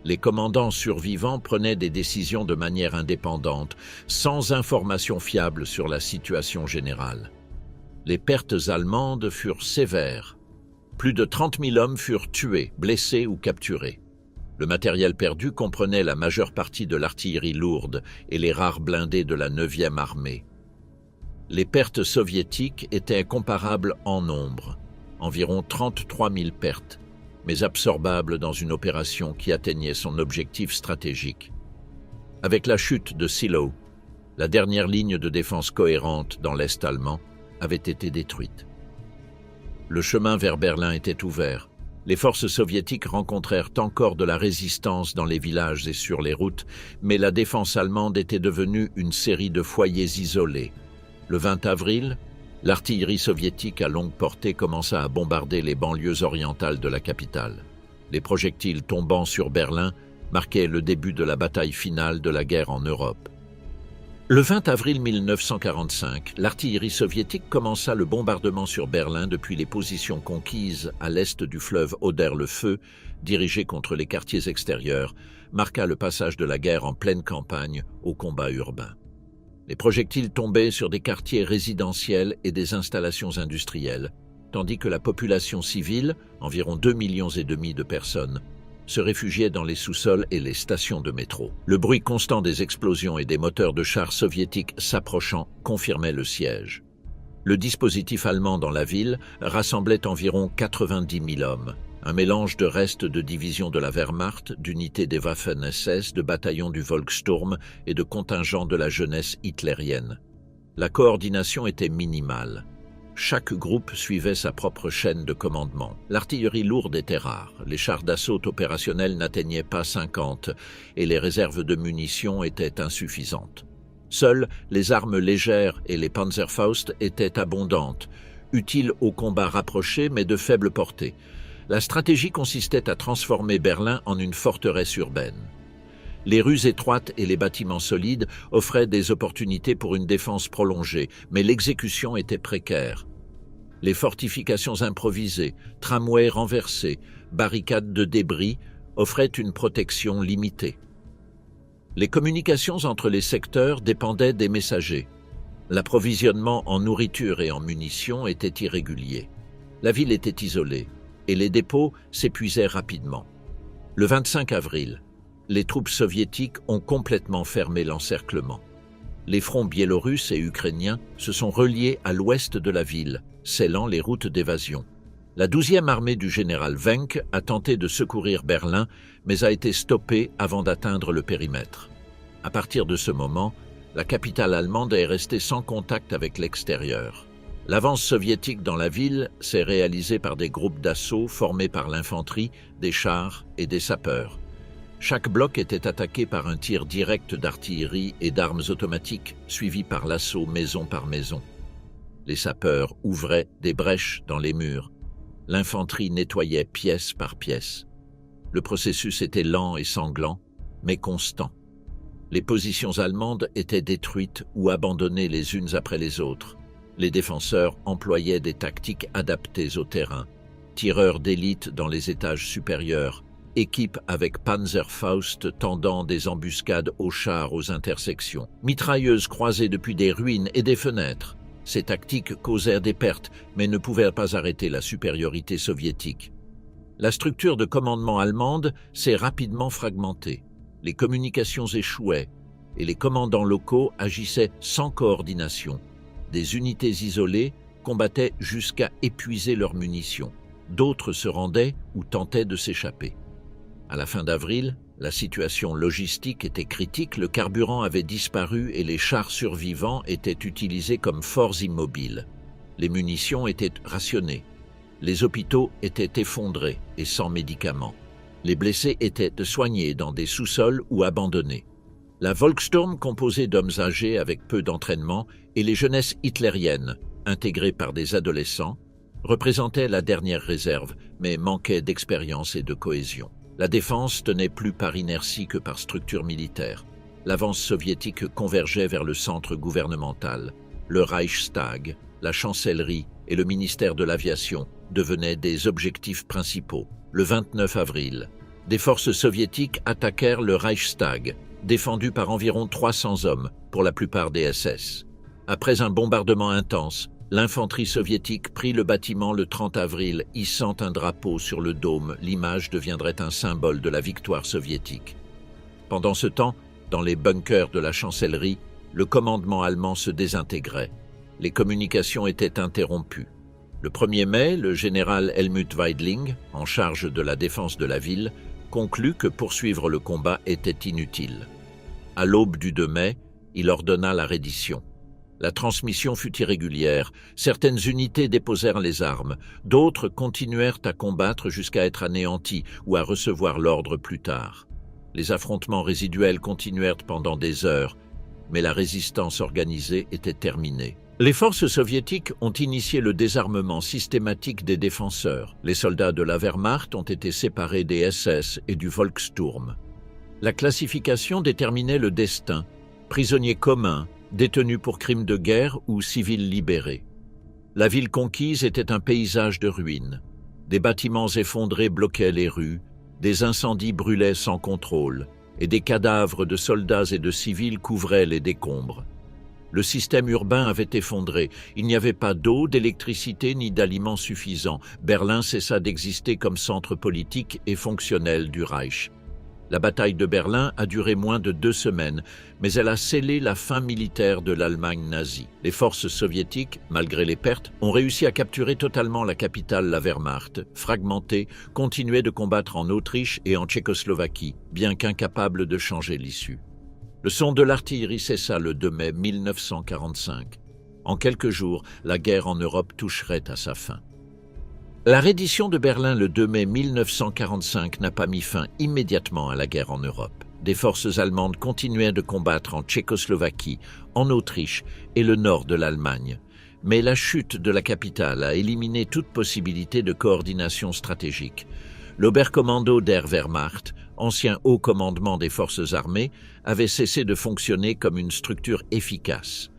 Speaker 1: Les commandants survivants prenaient des décisions de manière indépendante, sans information fiable sur la situation générale. Les pertes allemandes furent sévères. Plus de 30 000 hommes furent tués, blessés ou capturés. Le matériel perdu comprenait la majeure partie de l'artillerie lourde et les rares blindés de la 9e armée. Les pertes soviétiques étaient comparables en nombre. Environ 33 000 pertes, mais absorbables dans une opération qui atteignait son objectif stratégique. Avec la chute de Silo, la dernière ligne de défense cohérente dans l'Est allemand avait été détruite. Le chemin vers Berlin était ouvert. Les forces soviétiques rencontrèrent encore de la résistance dans les villages et sur les routes, mais la défense allemande était devenue une série de foyers isolés. Le 20 avril, l'artillerie soviétique à longue portée commença à bombarder les banlieues orientales de la capitale. Les projectiles tombant sur Berlin marquaient le début de la bataille finale de la guerre en Europe. Le 20 avril 1945, l'artillerie soviétique commença le bombardement sur Berlin depuis les positions conquises à l'est du fleuve Oder-le-Feu, dirigé contre les quartiers extérieurs, marqua le passage de la guerre en pleine campagne au combat urbain. Les projectiles tombaient sur des quartiers résidentiels et des installations industrielles, tandis que la population civile, environ 2,5 millions de personnes, se réfugiait dans les sous-sols et les stations de métro. Le bruit constant des explosions et des moteurs de chars soviétiques s'approchant confirmait le siège. Le dispositif allemand dans la ville rassemblait environ 90 000 hommes, un mélange de restes de divisions de la Wehrmacht, d'unités des Waffen-SS, de bataillons du Volkssturm et de contingents de la jeunesse hitlérienne. La coordination était minimale. Chaque groupe suivait sa propre chaîne de commandement. L'artillerie lourde était rare, les chars d'assaut opérationnels n'atteignaient pas 50 et les réserves de munitions étaient insuffisantes. Seules les armes légères et les Panzerfaust étaient abondantes, utiles aux combats rapprochés mais de faible portée. La stratégie consistait à transformer Berlin en une forteresse urbaine. Les rues étroites et les bâtiments solides offraient des opportunités pour une défense prolongée, mais l'exécution était précaire. Les fortifications improvisées, tramways renversés, barricades de débris offraient une protection limitée. Les communications entre les secteurs dépendaient des messagers. L'approvisionnement en nourriture et en munitions était irrégulier. La ville était isolée et les dépôts s'épuisaient rapidement. Le 25 avril, les troupes soviétiques ont complètement fermé l'encerclement. Les fronts biélorusses et ukrainiens se sont reliés à l'ouest de la ville, scellant les routes d'évasion. La 12e armée du général Wenck a tenté de secourir Berlin, mais a été stoppée avant d'atteindre le périmètre. À partir de ce moment, la capitale allemande est restée sans contact avec l'extérieur. L'avance soviétique dans la ville s'est réalisée par des groupes d'assaut formés par l'infanterie, des chars et des sapeurs. Chaque bloc était attaqué par un tir direct d'artillerie et d'armes automatiques, suivi par l'assaut maison par maison. Les sapeurs ouvraient des brèches dans les murs. L'infanterie nettoyait pièce par pièce. Le processus était lent et sanglant, mais constant. Les positions allemandes étaient détruites ou abandonnées les unes après les autres. Les défenseurs employaient des tactiques adaptées au terrain. Tireurs d'élite dans les étages supérieurs, équipes avec Panzerfaust tendant des embuscades aux chars aux intersections, mitrailleuses croisées depuis des ruines et des fenêtres. Ces tactiques causèrent des pertes, mais ne pouvaient pas arrêter la supériorité soviétique. La structure de commandement allemande s'est rapidement fragmentée. Les communications échouaient et les commandants locaux agissaient sans coordination. Des unités isolées combattaient jusqu'à épuiser leurs munitions. D'autres se rendaient ou tentaient de s'échapper. À la fin d'avril, la situation logistique était critique, le carburant avait disparu et les chars survivants étaient utilisés comme forts immobiles. Les munitions étaient rationnées. Les hôpitaux étaient effondrés et sans médicaments. Les blessés étaient soignés dans des sous-sols ou abandonnés. La Volkssturm, composée d'hommes âgés avec peu d'entraînement, et les jeunesses hitlériennes, intégrées par des adolescents, représentaient la dernière réserve, mais manquaient d'expérience et de cohésion. La défense tenait plus par inertie que par structure militaire. L'avance soviétique convergeait vers le centre gouvernemental. Le Reichstag, la chancellerie et le ministère de l'Aviation devenaient des objectifs principaux. Le 29 avril, des forces soviétiques attaquèrent le Reichstag, défendu par environ 300 hommes, pour la plupart des SS. Après un bombardement intense, l'infanterie soviétique prit le bâtiment le 30 avril, hissant un drapeau sur le dôme. L'image deviendrait un symbole de la victoire soviétique. Pendant ce temps, dans les bunkers de la chancellerie, le commandement allemand se désintégrait. Les communications étaient interrompues. Le 1er mai, le général Helmut Weidling, en charge de la défense de la ville, conclut que poursuivre le combat était inutile. À l'aube du 2 mai, il ordonna la reddition. La transmission fut irrégulière, certaines unités déposèrent les armes, d'autres continuèrent à combattre jusqu'à être anéanties ou à recevoir l'ordre plus tard. Les affrontements résiduels continuèrent pendant des heures, mais la résistance organisée était terminée. Les forces soviétiques ont initié le désarmement systématique des défenseurs. Les soldats de la Wehrmacht ont été séparés des SS et du Volkssturm. La classification déterminait le destin, prisonniers communs, détenus pour crimes de guerre ou civils libérés. La ville conquise était un paysage de ruines. Des bâtiments effondrés bloquaient les rues, des incendies brûlaient sans contrôle, et des cadavres de soldats et de civils couvraient les décombres. Le système urbain avait effondré. Il n'y avait pas d'eau, d'électricité ni d'aliments suffisants. Berlin cessa d'exister comme centre politique et fonctionnel du Reich. La bataille de Berlin a duré moins de 2 semaines, mais elle a scellé la fin militaire de l'Allemagne nazie. Les forces soviétiques, malgré les pertes, ont réussi à capturer totalement la capitale, la Wehrmacht. Fragmentée, continuait de combattre en Autriche et en Tchécoslovaquie, bien qu'incapable de changer l'issue. Le son de l'artillerie cessa le 2 mai 1945. En quelques jours, la guerre en Europe toucherait à sa fin. La reddition de Berlin le 2 mai 1945 n'a pas mis fin immédiatement à la guerre en Europe. Des forces allemandes continuaient de combattre en Tchécoslovaquie, en Autriche et le nord de l'Allemagne. Mais la chute de la capitale a éliminé toute possibilité de coordination stratégique. L'Oberkommando der Wehrmacht, ancien haut commandement des forces armées, avait cessé de fonctionner comme une structure efficace.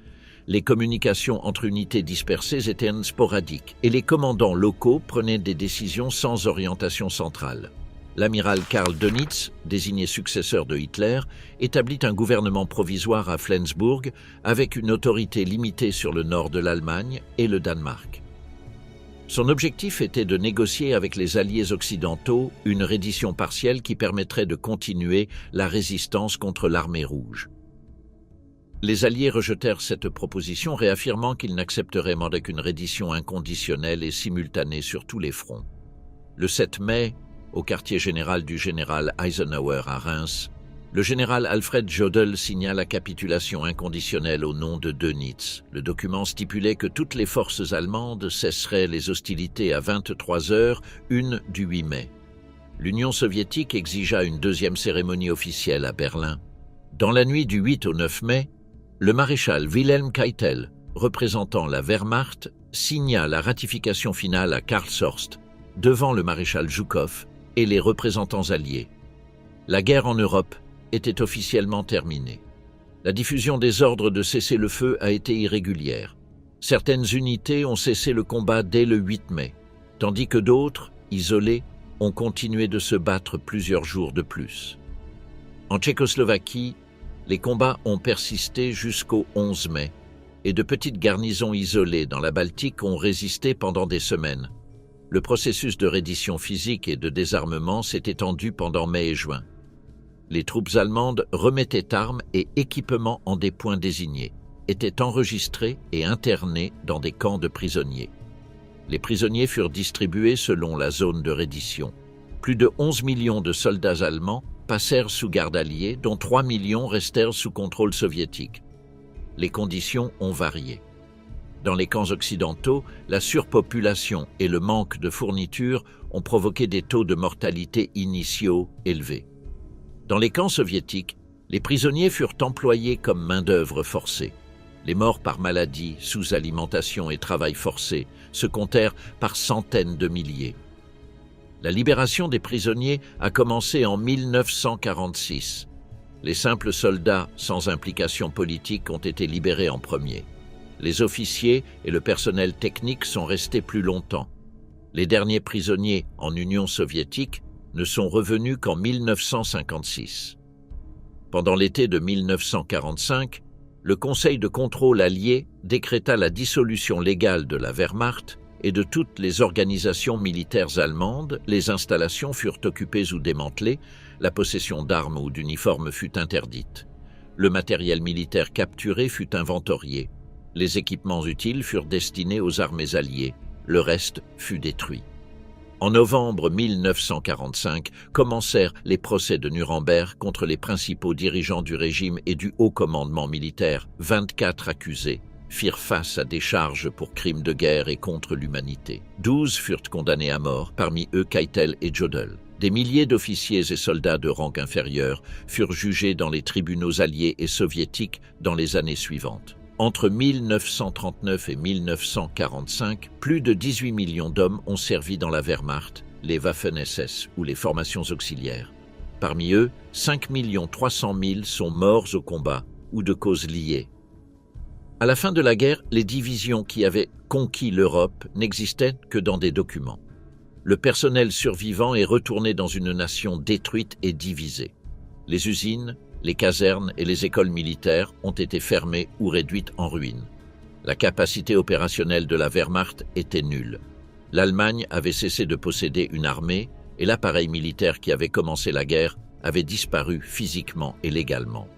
Speaker 1: Les communications entre unités dispersées étaient sporadiques et les commandants locaux prenaient des décisions sans orientation centrale. L'amiral Karl Dönitz, désigné successeur de Hitler, établit un gouvernement provisoire à Flensburg avec une autorité limitée sur le nord de l'Allemagne et le Danemark. Son objectif était de négocier avec les alliés occidentaux une reddition partielle qui permettrait de continuer la résistance contre l'armée rouge. Les alliés rejetèrent cette proposition, réaffirmant qu'ils n'accepteraient qu'une reddition inconditionnelle et simultanée sur tous les fronts. Le 7 mai, au quartier général du général Eisenhower à Reims, le général Alfred Jodl signa la capitulation inconditionnelle au nom de Dönitz. Le document stipulait que toutes les forces allemandes cesseraient les hostilités à 23 heures, une du 8 mai. L'Union soviétique exigea une deuxième cérémonie officielle à Berlin. Dans la nuit du 8 au 9 mai, le maréchal Wilhelm Keitel, représentant la Wehrmacht, signa la ratification finale à Karlshorst, devant le maréchal Zhukov et les représentants alliés. La guerre en Europe était officiellement terminée. La diffusion des ordres de cessez-le-feu a été irrégulière. Certaines unités ont cessé le combat dès le 8 mai, tandis que d'autres, isolées, ont continué de se battre plusieurs jours de plus. En Tchécoslovaquie, les combats ont persisté jusqu'au 11 mai, et de petites garnisons isolées dans la Baltique ont résisté pendant des semaines. Le processus de reddition physique et de désarmement s'est étendu pendant mai et juin. Les troupes allemandes remettaient armes et équipements en des points désignés, étaient enregistrées et internées dans des camps de prisonniers. Les prisonniers furent distribués selon la zone de reddition. Plus de 11 millions de soldats allemands passèrent sous garde alliée, dont 3 millions restèrent sous contrôle soviétique. Les conditions ont varié. Dans les camps occidentaux, la surpopulation et le manque de fournitures ont provoqué des taux de mortalité initiaux élevés. Dans les camps soviétiques, les prisonniers furent employés comme main-d'œuvre forcée. Les morts par maladie, sous-alimentation et travail forcé se comptèrent par centaines de milliers. La libération des prisonniers a commencé en 1946. Les simples soldats sans implication politique ont été libérés en premier. Les officiers et le personnel technique sont restés plus longtemps. Les derniers prisonniers en Union soviétique ne sont revenus qu'en 1956. Pendant l'été de 1945, le Conseil de contrôle allié décréta la dissolution légale de la Wehrmacht et de toutes les organisations militaires allemandes. Les installations furent occupées ou démantelées, la possession d'armes ou d'uniformes fut interdite. Le matériel militaire capturé fut inventorié. Les équipements utiles furent destinés aux armées alliées. Le reste fut détruit. En novembre 1945, commencèrent les procès de Nuremberg contre les principaux dirigeants du régime et du haut commandement militaire. 24 accusés firent face à des charges pour crimes de guerre et contre l'humanité. 12 furent condamnés à mort, parmi eux Keitel et Jodl. Des milliers d'officiers et soldats de rang inférieur furent jugés dans les tribunaux alliés et soviétiques dans les années suivantes. Entre 1939 et 1945, plus de 18 millions d'hommes ont servi dans la Wehrmacht, les Waffen-SS ou les formations auxiliaires. Parmi eux, 5 300 000 sont morts au combat ou de causes liées. À la fin de la guerre, les divisions qui avaient conquis l'Europe n'existaient que dans des documents. Le personnel survivant est retourné dans une nation détruite et divisée. Les usines, les casernes et les écoles militaires ont été fermées ou réduites en ruines. La capacité opérationnelle de la Wehrmacht était nulle. L'Allemagne avait cessé de posséder une armée et l'appareil militaire qui avait commencé la guerre avait disparu physiquement et légalement.